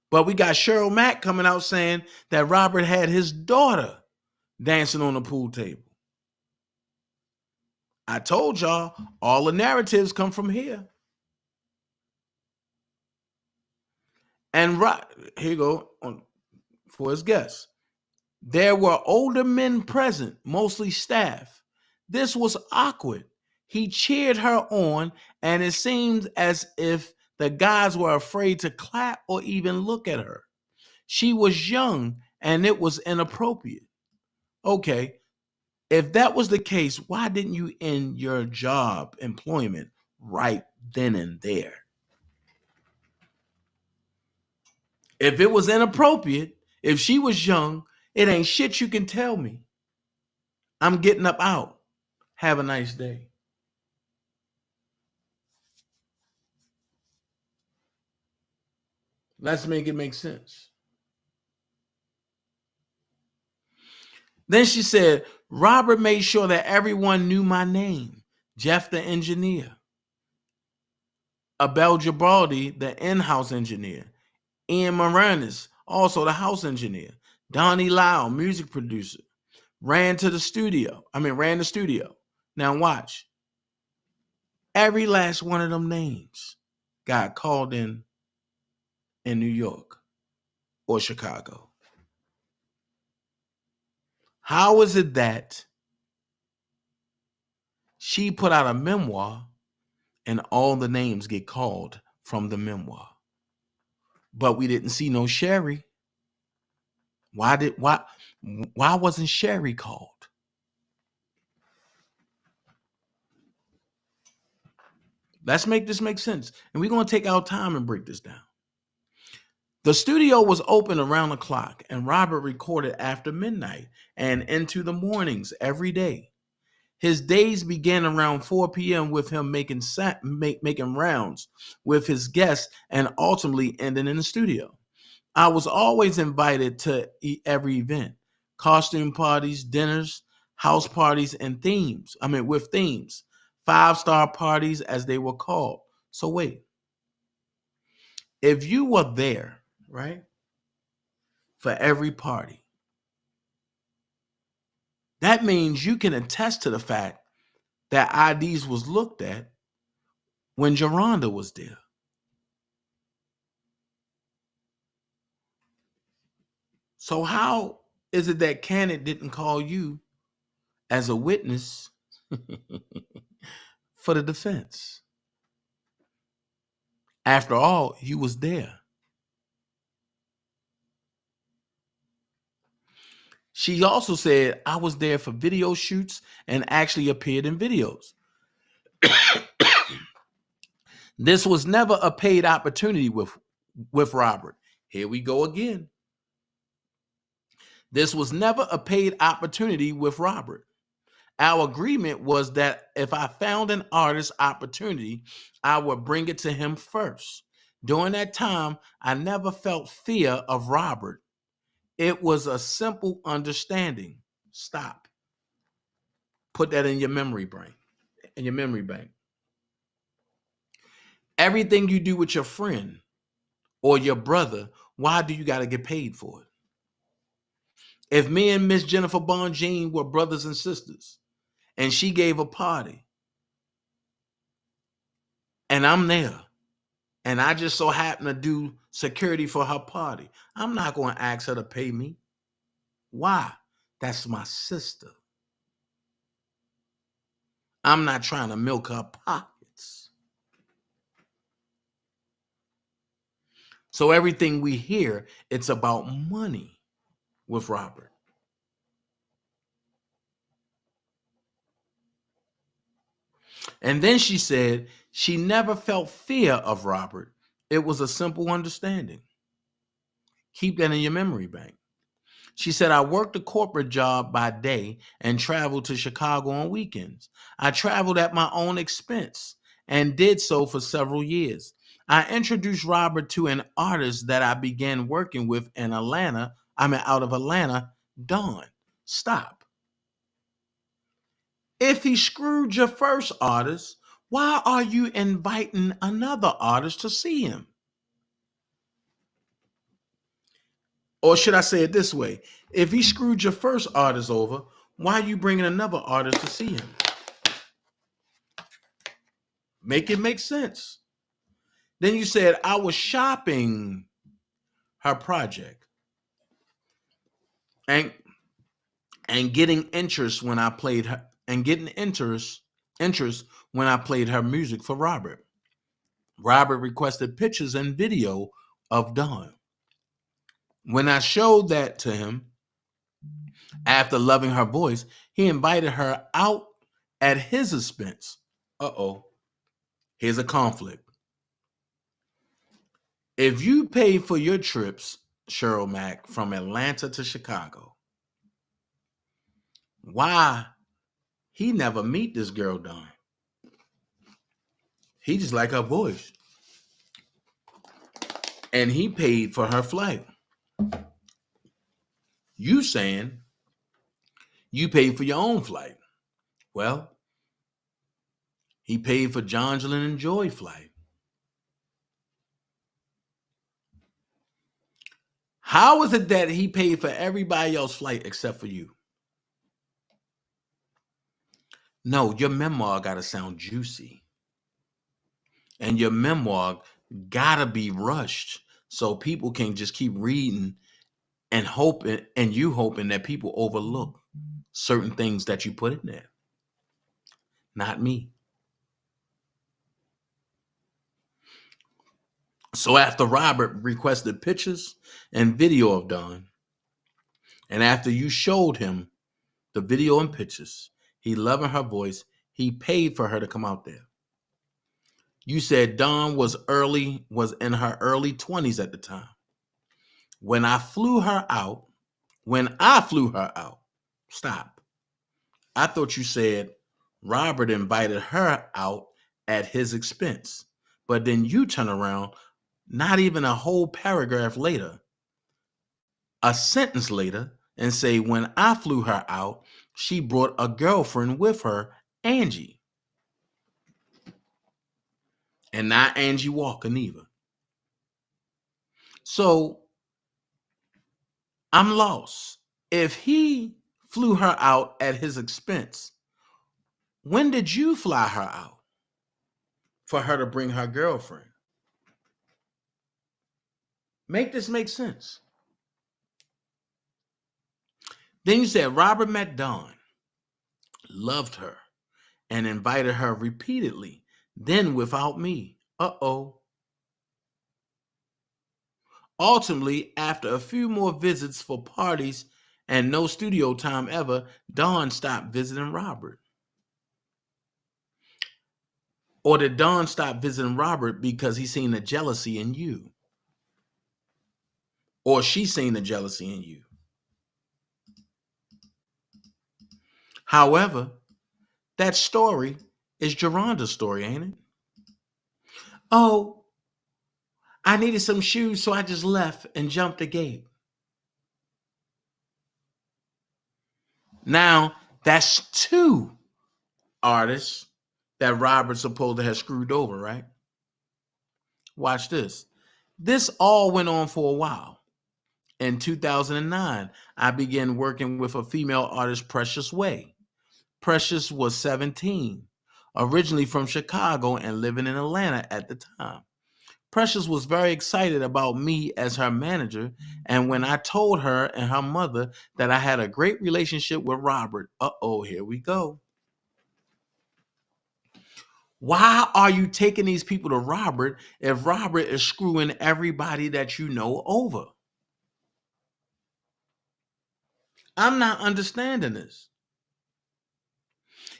But we got Cheryl Mack coming out saying that Robert had his daughter dancing on a pool table. I told y'all, all the narratives come from here. And here you go for his guests. There were older men present, mostly staff. This was awkward. He cheered her on, and it seemed as if the guys were afraid to clap or even look at her. She was young, and it was inappropriate. Okay, if that was the case, why didn't you end your employment right then and there? If it was inappropriate, if she was young, it ain't shit you can tell me. I'm getting up out. Have a nice day. Let's make it make sense. Then she said, Robert made sure that everyone knew my name. Jeff the engineer. Abel Gibaldi, the in-house engineer. Ian Moranis, also the house engineer. Donnie Lau, music producer. Ran the studio. Now watch. Every last one of them names got called in New York or Chicago. How is it that she put out a memoir and all the names get called from the memoir? But we didn't see no Sherry. Why wasn't Sherry called? Let's make this make sense. And we're going to take our time and break this down. The studio was open around the clock, and Robert recorded after midnight and into the mornings every day. His days began around 4 p.m. with him making rounds with his guests and ultimately ending in the studio. I was always invited to every event. costume parties, dinners, house parties, and themes. With themes. 5-star parties, as they were called. So wait, if you were there, right, for every party, that means you can attest to the fact that IDs was looked at when Geronda was there. So how is it that Cannon didn't call you as a witness for the defense? After all, you was there. She also said, I was there for video shoots and actually appeared in videos. This was never a paid opportunity with Robert. Here we go again. This was never a paid opportunity with Robert. Our agreement was that if I found an artist opportunity, I would bring it to him first. During that time, I never felt fear of Robert. It was a simple understanding. Stop. Put that in your memory brain, in your memory bank. Everything you do with your friend or your brother, why do you got to get paid for it? If me and Miss Jennifer Bonjean were brothers and sisters, and she gave a party, and I'm there, and I just so happen to do security for her party, I'm not going to ask her to pay me. Why? That's my sister. I'm not trying to milk her pockets. So everything we hear, it's about money with Robert. And then she said she never felt fear of Robert. It was a simple understanding. Keep that in your memory bank. She said, I worked a corporate job by day and traveled to Chicago on weekends. I traveled at my own expense and did so for several years. I introduced Robert to an artist that I began working with in Atlanta. Out of Atlanta, Dawn. Stop. If he screwed your first artist, why are you inviting another artist to see him? Or should I say it this way? If he screwed your first artist over, why are you bringing another artist to see him? Make it make sense. Then you said, I was shopping her project and getting interest when I played her when I played her music for Robert. Robert requested pictures and video of Dawn. When I showed that to him, after loving her voice, he invited her out at his expense. Here's a conflict. If you pay for your trips, Cheryl Mack, from Atlanta to Chicago, why he never meet this girl Dawn? He just like her voice. And he paid for her flight. You saying you paid for your own flight. Well, he paid for Jonjolin and Joy's flight. How is it that he paid for everybody else's flight except for you? No, your memoir got to sound juicy. And your memoir got to be rushed so people can just keep reading and hoping that people overlook certain things that you put in there. Not me. So after Robert requested pictures and video of Dawn, and after you showed him the video and pictures, he loving her voice, he paid for her to come out there. You said Dawn was in her early 20s at the time. When I flew her out, stop. I thought you said Robert invited her out at his expense. But then you turn around, not even a whole paragraph later, a sentence later, and say, when I flew her out, she brought a girlfriend with her, Angie. And not Angie Walker neither. So I'm lost. If he flew her out at his expense, when did you fly her out for her to bring her girlfriend? Make this make sense. Then you said Robert met Dawn, loved her, and invited her repeatedly, then without me. Uh-oh. Ultimately, after a few more visits for parties and no studio time ever, Dawn stopped visiting Robert. Or did Dawn stop visiting Robert because he seen the jealousy in you? Or she seen the jealousy in you? However, that story is Geronda's story, ain't it? Oh, I needed some shoes, so I just left and jumped the gate. Now, that's two artists that Robert's supposed to have screwed over, right? Watch this. This all went on for a while. In 2009, I began working with a female artist, Precious Way. Precious was 17, originally from Chicago and living in Atlanta at the time. Precious was very excited about me as her manager, and when I told her and her mother that I had a great relationship with Robert, here we go. Why are you taking these people to Robert if Robert is screwing everybody that you know over? I'm not understanding this.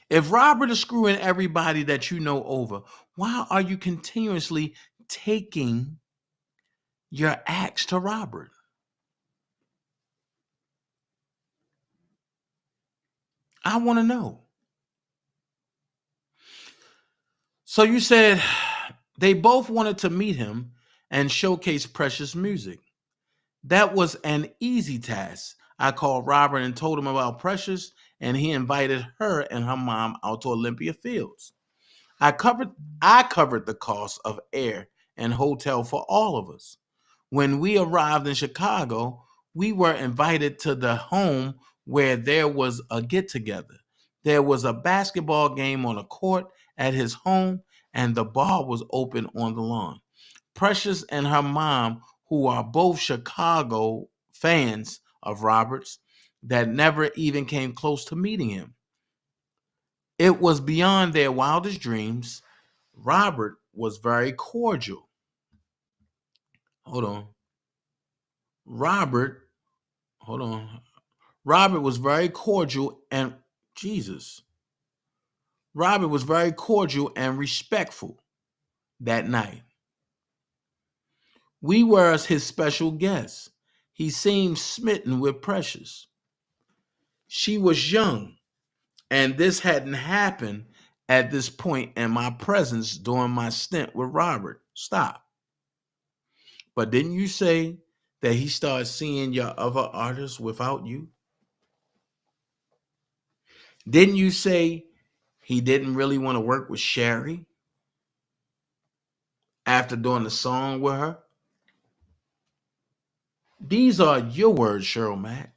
If Robert is screwing everybody that you know over, why are you continuously taking your acts to Robert? I want to know. So you said they both wanted to meet him and showcase Precious music. That was an easy task. I called Robert and told him about Precious, and he invited her and her mom out to Olympia Fields. I covered the cost of air and hotel for all of us. When we arrived in Chicago, we were invited to the home where there was a get-together. There was a basketball game on a court at his home, and the bar was open on the lawn. Precious and her mom, who are both Chicago fans of Robert's, that never even came close to meeting him. It was beyond their wildest dreams. Robert was very cordial. Hold on. Robert was very cordial and Robert was very cordial and respectful that night. We were his special guests. He seemed smitten with Precious. She was young, and this hadn't happened at this point in my presence during my stint with Robert. Stop. But didn't you say that he started seeing your other artists without you? Didn't you say he didn't really want to work with Sherry after doing the song with her? These are your words, Cheryl Mack,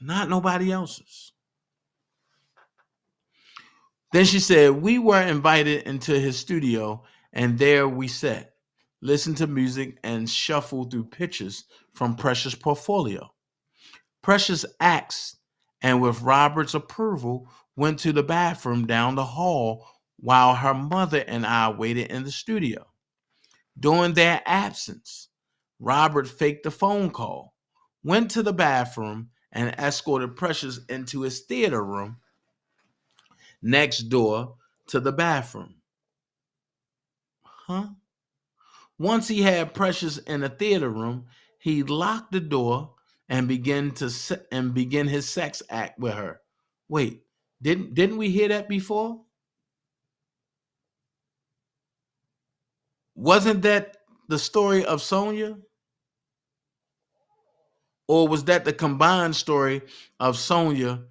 not nobody else's. Then she said, we were invited into his studio, and there we sat, listened to music, and shuffled through pictures from Precious' portfolio. Precious asked, and with Robert's approval, went to the bathroom down the hall while her mother and I waited in the studio. During their absence, Robert faked a phone call, went to the bathroom, and escorted Precious into his theater room next door to the bathroom. Once he had Precious in the theater room, he locked the door and began his sex act with her. Wait, didn't we hear that before? Wasn't that the story of Sonia? Or was that the combined story of Sonia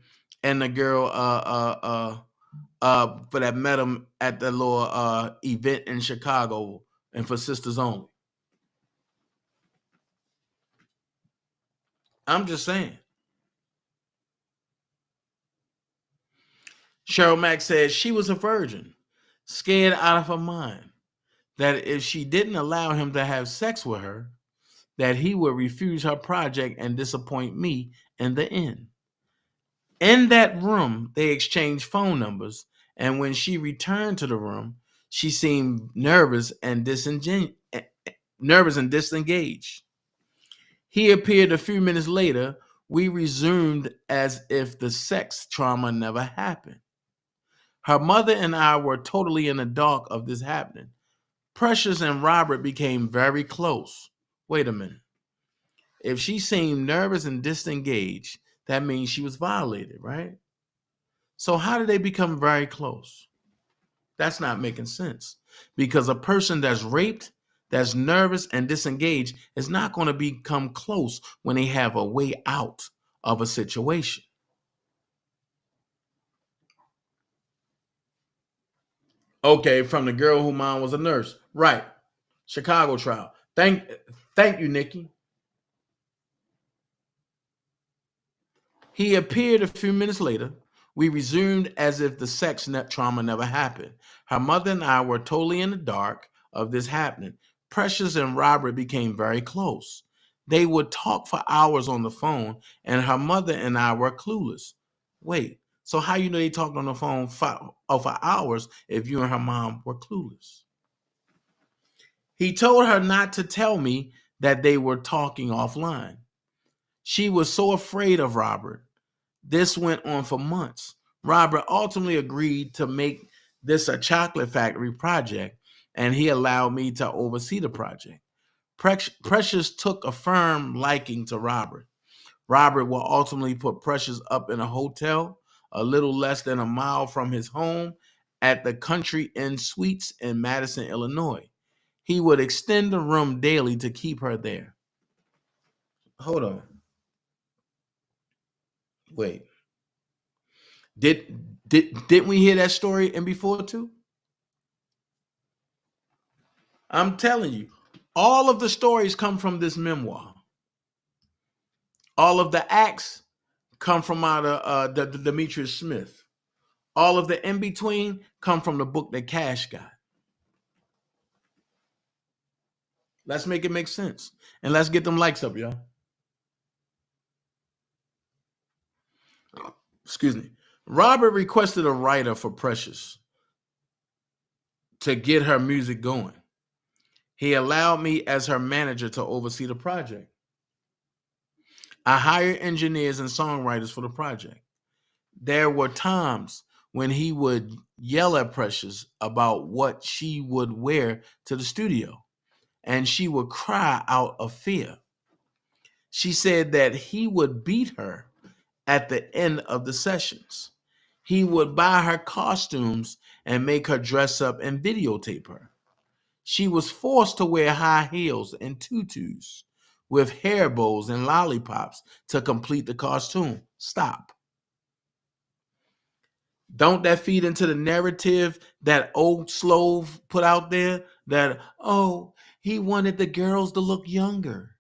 and the girl for that met him at the little event in Chicago and for Sisters Only? I'm just saying. Cheryl Mack said she was a virgin, scared out of her mind that if she didn't allow him to have sex with her, that he would refuse her project and disappoint me in the end. In that room, they exchanged phone numbers, and when she returned to the room, she seemed nervous and disengaged. He appeared a few minutes later. We resumed as if the sex trauma never happened. Her mother and I were totally in the dark of this happening. Precious and Robert became very close. Wait a minute. If she seemed nervous and disengaged, that means she was violated, right? So how did they become very close? That's not making sense. Because a person that's raped, that's nervous and disengaged, is not going to become close when they have a way out of a situation. Okay, from the girl whose mom was a nurse. Right. Chicago trial. Thank you, Nikki. He appeared a few minutes later. We resumed as if the sex trauma never happened. Her mother and I were totally in the dark of this happening. Precious and Robert became very close. They would talk for hours on the phone, and her mother and I were clueless. Wait, so how you know they talked on the phone for hours if you and her mom were clueless? He told her not to tell me that they were talking offline. She was so afraid of Robert. This went on for months. Robert ultimately agreed to make this a chocolate factory project, and he allowed me to oversee the project. Precious took a firm liking to Robert. Robert will ultimately put Precious up in a hotel a little less than a mile from his home at the Country Inn Suites in Madison, Illinois. He would extend the room daily to keep her there. Hold on. Wait. Didn't we hear that story in before too? I'm telling you, all of the stories come from this memoir. All of the acts come from out of the Demetrius Smith. All of the in between come from the book that Cash got. Let's make it make sense, and let's get them likes up, y'all. Excuse me. Robert requested a writer for Precious to get her music going. He allowed me as her manager to oversee the project. I hired engineers and songwriters for the project. There were times when he would yell at Precious about what she would wear to the studio, and she would cry out of fear. She said that he would beat her at the end of the sessions. He would buy her costumes and make her dress up and videotape her. She was forced to wear high heels and tutus with hair bows and lollipops to complete the costume. Stop. Don't that feed into the narrative that old Slove put out there that, oh, he wanted the girls to look younger?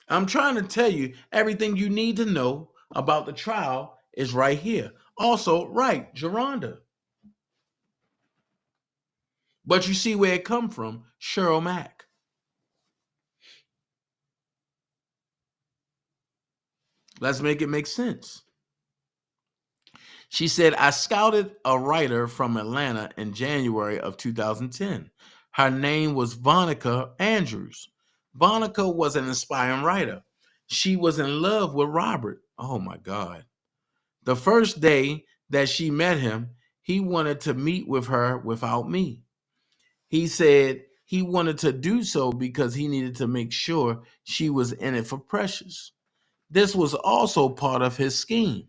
I'm trying to tell you everything you need to know about the trial is right here. Also, right, Geronda. But you see where it come from, Cheryl Mack. Let's make it make sense. She said, I scouted a writer from Atlanta in January of 2010. Her name was Vonica Andrews. Vonica was an inspiring writer. She was in love with Robert. Oh my God. The first day that she met him, he wanted to meet with her without me. He said he wanted to do so because he needed to make sure she was in it for Precious. This was also part of his scheme.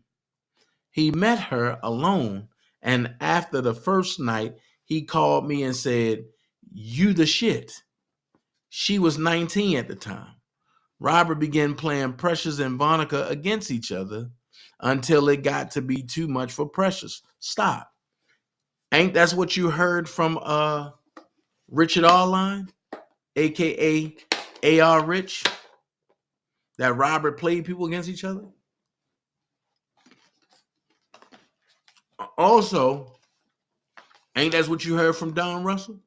He met her alone, and after the first night, he called me and said, "You the shit." She was 19 at the time. Robert began playing Precious and Monica against each other until it got to be too much for Precious. Stop. Ain't that's what you heard from Richard Arline, aka AR Rich? That Robert played people against each other? Also, ain't that's what you heard from Don Russell?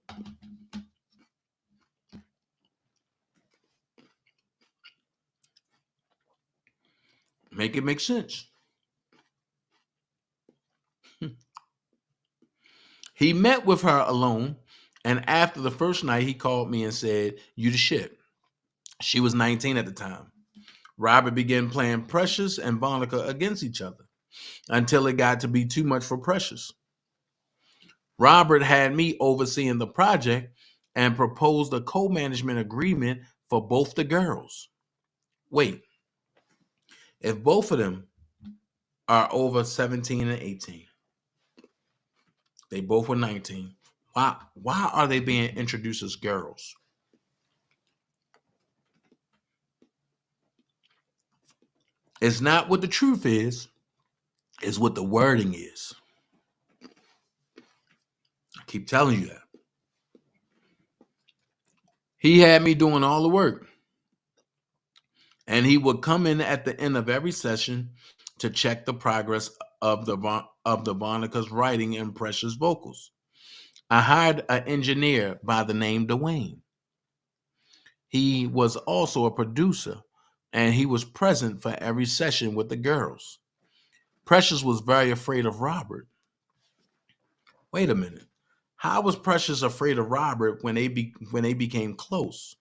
Make it make sense. He met with her alone, and after the first night, he called me and said, "You the shit." She was 19 at the time. Robert began playing Precious and Monica against each other until it got to be too much for Precious. Robert had me overseeing the project and proposed a co-management agreement for both the girls. Wait, if both of them are over 17 and 18, they both were 19, why are they being introduced as girls? It's not what the truth is, it's what the wording is. I keep telling you that. He had me doing all the work. And he would come in at the end of every session to check the progress of the Monica's writing and Precious vocals. I hired an engineer by the name Dwayne. He was also a producer, and he was present for every session with the girls. Precious was very afraid of Robert. Wait a minute. How was Precious afraid of Robert when they became close?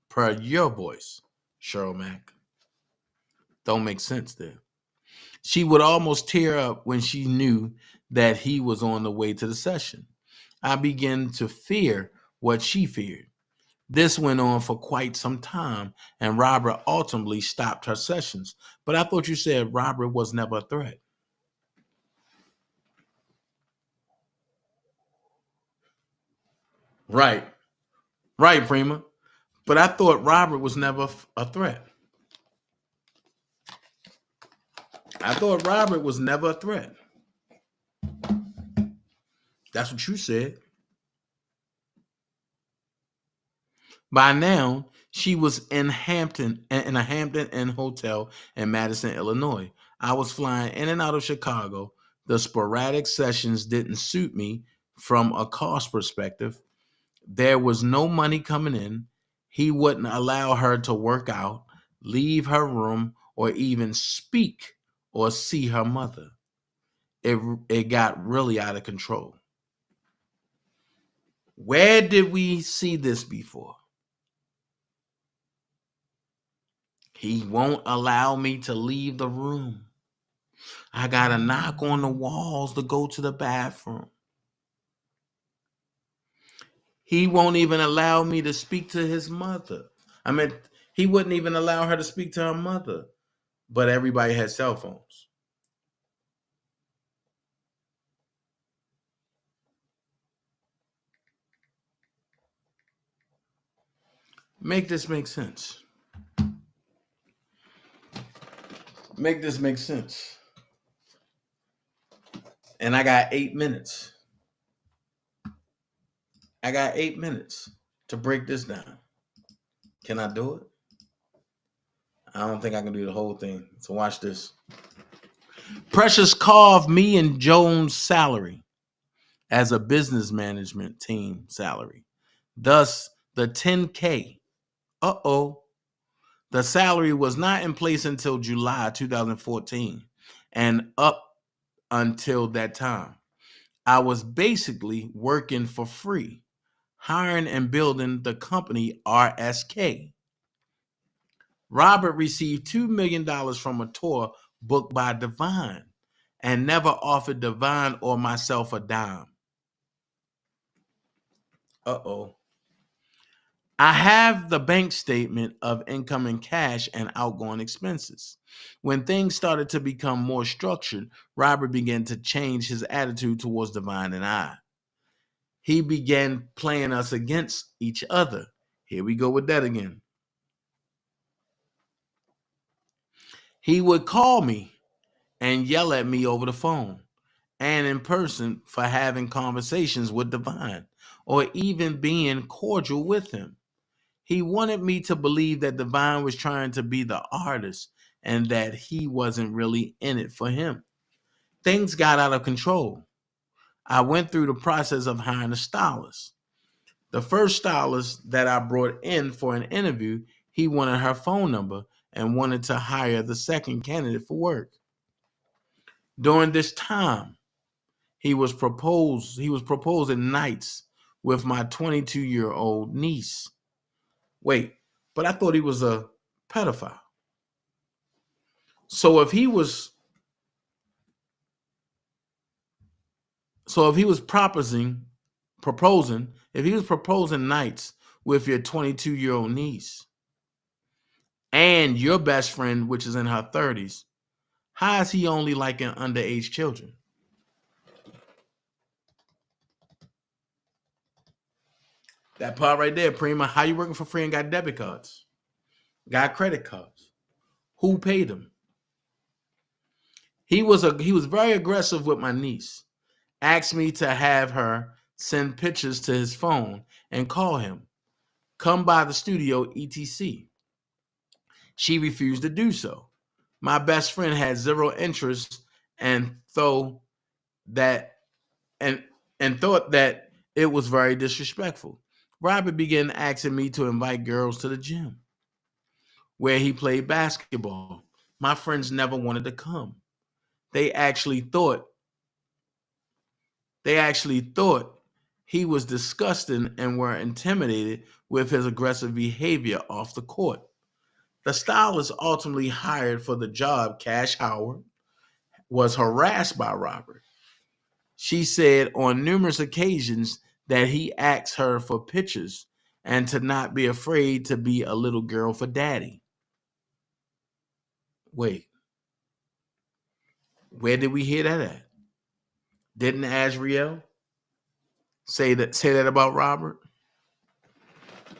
Per your voice, Cheryl Mack. Don't make sense there. She would almost tear up when she knew that he was on the way to the session. I began to fear what she feared. This went on for quite some time, and Robert ultimately stopped her sessions. But I thought you said Robert was never a threat. Right, Prima. But I thought Robert was never a threat. I thought Robert was never a threat. That's what you said. By now, she was in a Hampton Inn hotel in Madison, Illinois. I was flying in and out of Chicago. The sporadic sessions didn't suit me from a cost perspective. There was no money coming in. He wouldn't allow her to work out, leave her room, or even speak or see her mother. It got really out of control. Where did we see this before? He won't allow me to leave the room. I got to knock on the walls to go to the bathroom. He won't even allow me to speak to his mother. I mean, he wouldn't even allow her to speak to her mother. But everybody has cell phones. Make this make sense. Make this make sense. And I got 8 minutes. I got 8 minutes to break this down. Can I do it? I don't think I can do the whole thing. So watch this. Precious carved me and Joan's salary as a business management team salary. Thus, the $10K. The salary was not in place until July 2014 and up until that time. I was basically working for free, hiring and building the company RSK. Robert received $2 million from a tour booked by Divine and never offered Divine or myself a dime. I have the bank statement of incoming cash and outgoing expenses. When things started to become more structured, Robert began to change his attitude towards Divine and I. He began playing us against each other. Here we go with that again. He would call me and yell at me over the phone and in person for having conversations with Divine or even being cordial with him. He wanted me to believe that Divine was trying to be the artist and that he wasn't really in it for him. Things got out of control. I went through the process of hiring a stylist. The first stylist that I brought in for an interview, he wanted her phone number and wanted to hire the second candidate for work. During this time, he was proposing nights with my 22-year-old niece. Wait, but I thought he was a pedophile. So if he was proposing nights with your 22-year-old niece and your best friend, which is in her 30s, how is he only liking underage children? That part right there, Prima. How you working for free and got debit cards? Got credit cards? Who paid them? He was very aggressive with my niece. Asked me to have her send pictures to his phone and call him. Come by the studio, etc. She refused to do so. My best friend had zero interest and thought that it was very disrespectful. Robert began asking me to invite girls to the gym where he played basketball. My friends never wanted to come. They actually thought he was disgusting and were intimidated with his aggressive behavior off the court. The stylist ultimately hired for the job, Cash Howard, was harassed by Robert. She said on numerous occasions that he asked her for pictures and to not be afraid to be a little girl for daddy. Wait, where did we hear that at? Didn't Azriel say that about Robert?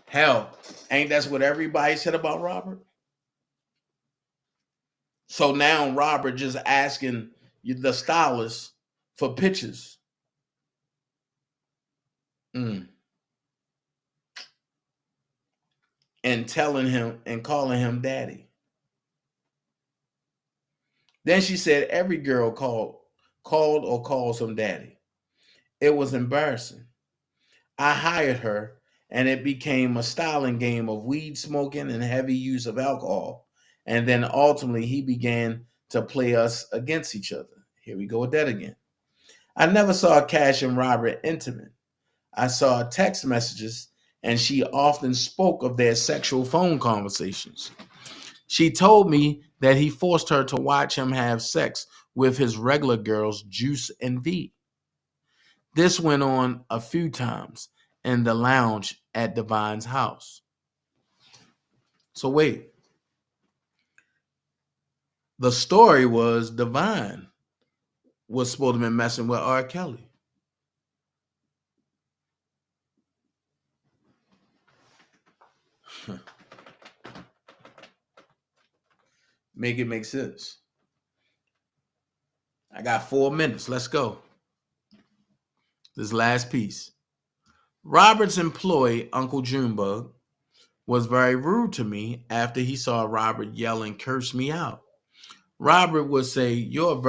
Hell, ain't that's what everybody said about Robert? So now Robert just asking the stylist for pictures. And telling him and calling him daddy. Then she said every girl called or calls him daddy. It was embarrassing. I hired her and it became a styling game of weed smoking and heavy use of alcohol. And then ultimately he began to play us against each other. Here we go with that again. I never saw Cash and Robert intimate. I saw text messages and she often spoke of their sexual phone conversations. She told me that he forced her to watch him have sex with his regular girls, Juice and V. This went on a few times in the lounge at Divine's house. So wait. The story was Divine was supposed to be messing with R. Kelly. Make it make sense. I got 4 minutes. Let's go. This last piece. Robert's employee, Uncle Junebug, was very rude to me after he saw Robert yell and curse me out. Robert would say, you're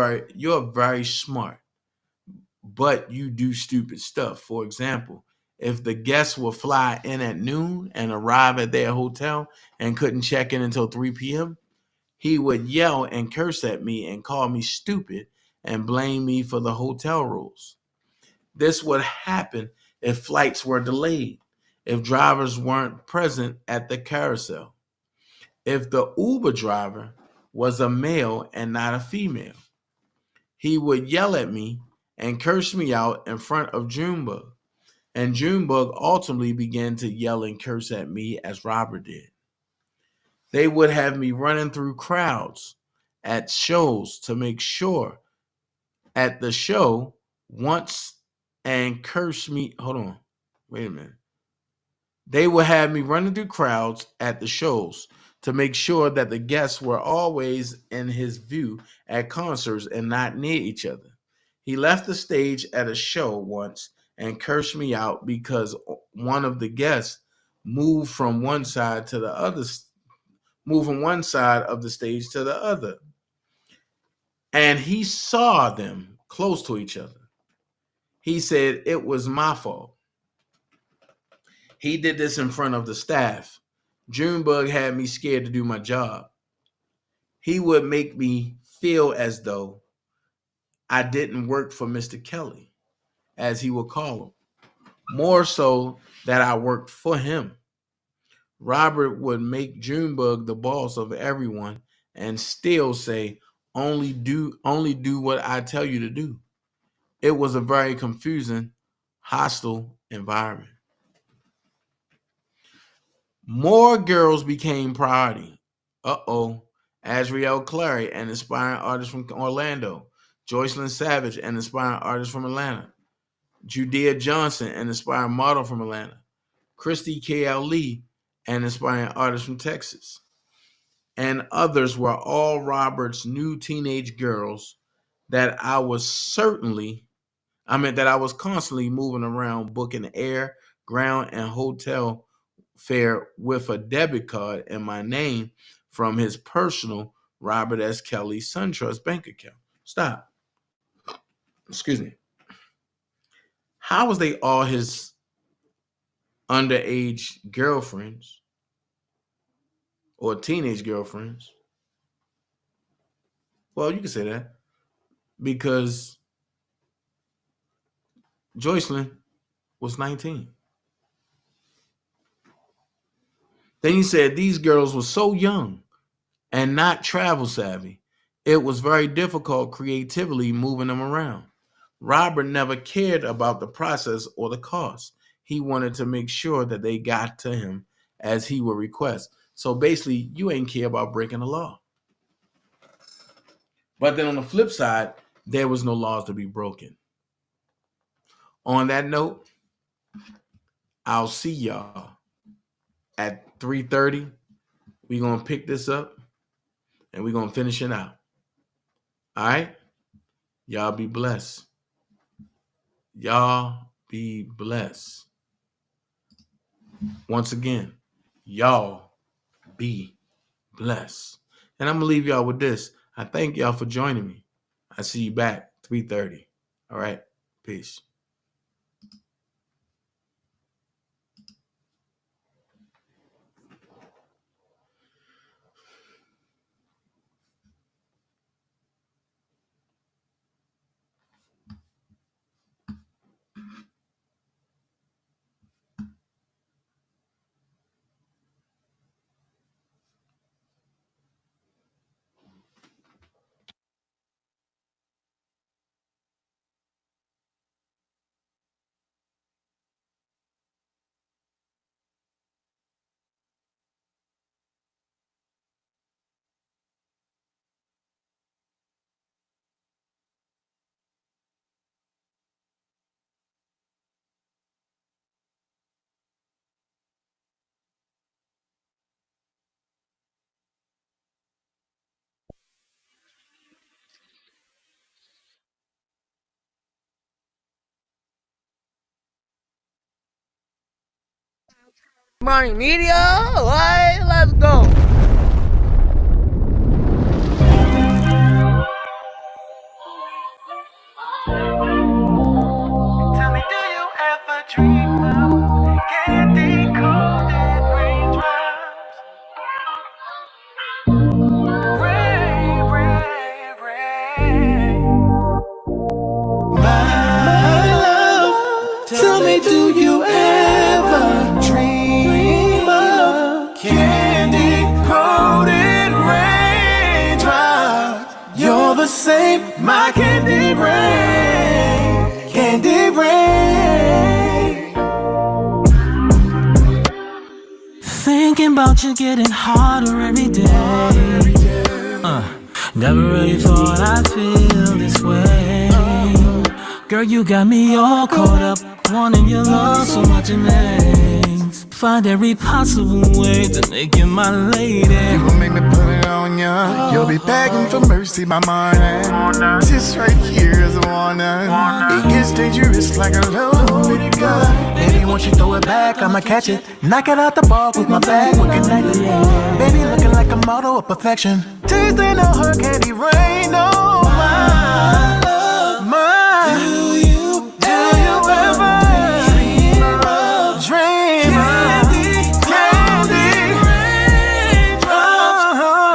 very smart, but you do stupid stuff. For example, if the guests would fly in at noon and arrive at their hotel and couldn't check in until 3 p.m., he would yell and curse at me and call me stupid and blame me for the hotel rules. This would happen if flights were delayed, if drivers weren't present at the carousel, if the Uber driver was a male and not a female. He would yell at me and curse me out in front of Junebug, and Junebug ultimately began to yell and curse at me as Robert did. They would have me running through crowds at shows to make sure at the show once and curse me. Hold on. Wait a minute. They would have me running through crowds at the shows to make sure that the guests were always in his view at concerts and not near each other. He left the stage at a show once and cursed me out because one of the guests moved from one side to the other, moved from one side of the stage to the other. And he saw them close to each other. He said it was my fault. He did this in front of the staff. Junebug had me scared to do my job. He would make me feel as though I didn't work for Mr. Kelly, as he would call him, more so that I worked for him. Robert would make Junebug the boss of everyone and still say, only do what I tell you to do. It was a very confusing, hostile environment. More girls became priority. Azriel Clary, an aspiring artist from Orlando. Joycelyn Savage, an aspiring artist from Atlanta. Judea Johnson, an aspiring model from Atlanta. Christy K.L. Lee, an aspiring artist from Texas. And others were all Robert's new teenage girls that I was constantly moving around, booking air, ground, and hotel fare with a debit card in my name from his personal Robert S. Kelly SunTrust bank account. Stop. Excuse me. How was they all his underage girlfriends or teenage girlfriends? Well, you can say that because Joycelyn was 19. Then he said these girls were so young and not travel savvy. It was very difficult creatively moving them around. Robert never cared about the process or the cost. He wanted to make sure that they got to him as he would request. So basically, you ain't care about breaking the law. But then on the flip side, there was no laws to be broken. On that note, I'll see y'all at 3:30. We're going to pick this up and we're going to finish it out. All right? Y'all be blessed. Y'all be blessed. Once again, y'all be blessed. And I'm going to leave y'all with this. I thank y'all for joining me. I see you back 3:30. All right? Peace. Morning media, alright, let's go. Tell me, do you ever dream of candy coated raindrops? Rain, rain, rain. My love, tell me, do you ever dream of candy coated raindrops? You're the same, my candy rain, candy rain. Thinking about you getting harder every day. Never really thought I'd feel this way. Girl, you got me all caught up, wanting your love so much in vain. things. Find every possible way to make you my lady. You gon' make me put it on ya. You'll be begging for mercy by morning. This right here is a warning. It gets dangerous like a loaded gun. Baby, once you throw it back, I'ma catch it. Knock it out the ball with my bag, we're connected. Baby, looking like a model of perfection. Tasting no her candy rain, no my love, my. Do you ever dream of candy rain?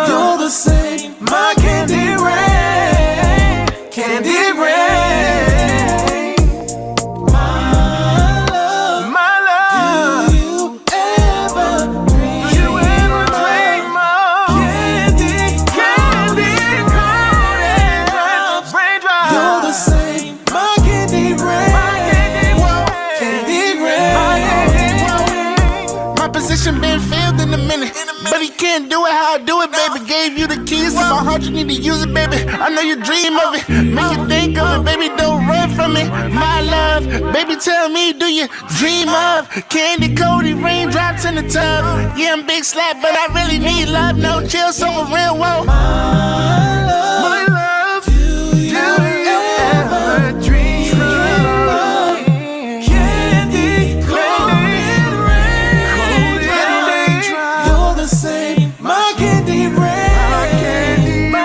You're the same, my candy rain, candy rain. My love, do you ever dream of candy raindrops? You're the same, my candy rain, candy rain. My position been filled in a minute, but he can't do it how I do it, baby. Gave you the keys to my heart, you need to use it, baby. I know you dream of it, make you think of it, baby. Don't run from it, my love. Baby, tell me, do you dream of candy coated raindrops in the tub? Yeah, I'm big slap, but I really need love. No chill, so a real whoa. My love, do you ever dream of candy coated raindrops? You're the same, my candy rain, my candy rain.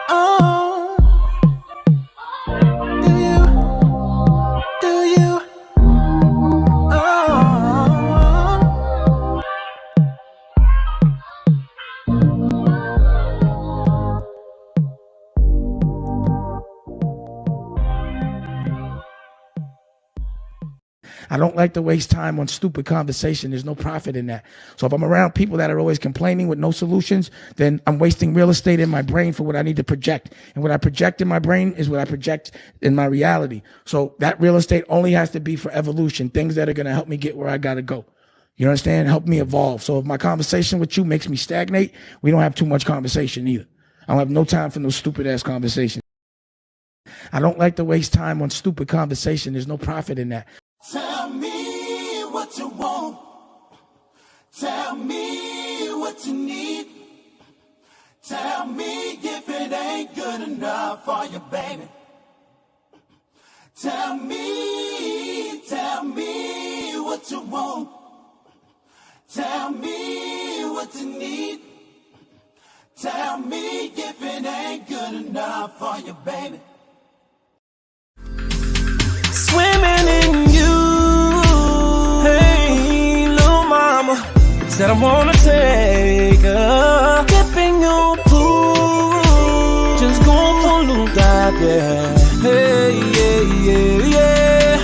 Oh, do you? Oh. I don't like to waste time on stupid conversation. There's no profit in that. So if I'm around people that are always complaining with no solutions, then I'm wasting real estate in my brain for what I need to project. And what I project in my brain is what I project in my reality. So that real estate only has to be for evolution, things that are going to help me get where I got to go. You understand? Help me evolve. So if my conversation with you makes me stagnate, we don't have too much conversation either. I don't have no time for no stupid ass conversation. I don't like to waste time on stupid conversation. There's no profit in that. Tell me what you want. Tell me what you need. Tell me if it ain't good enough for you, baby. Tell me what you want. Tell me what you need. Tell me if it ain't good enough for you, baby. Swimming in you. Hey, little mama, said I wanna take her. Dipping your pool, just go for a little dive, yeah. Hey, yeah, yeah, yeah.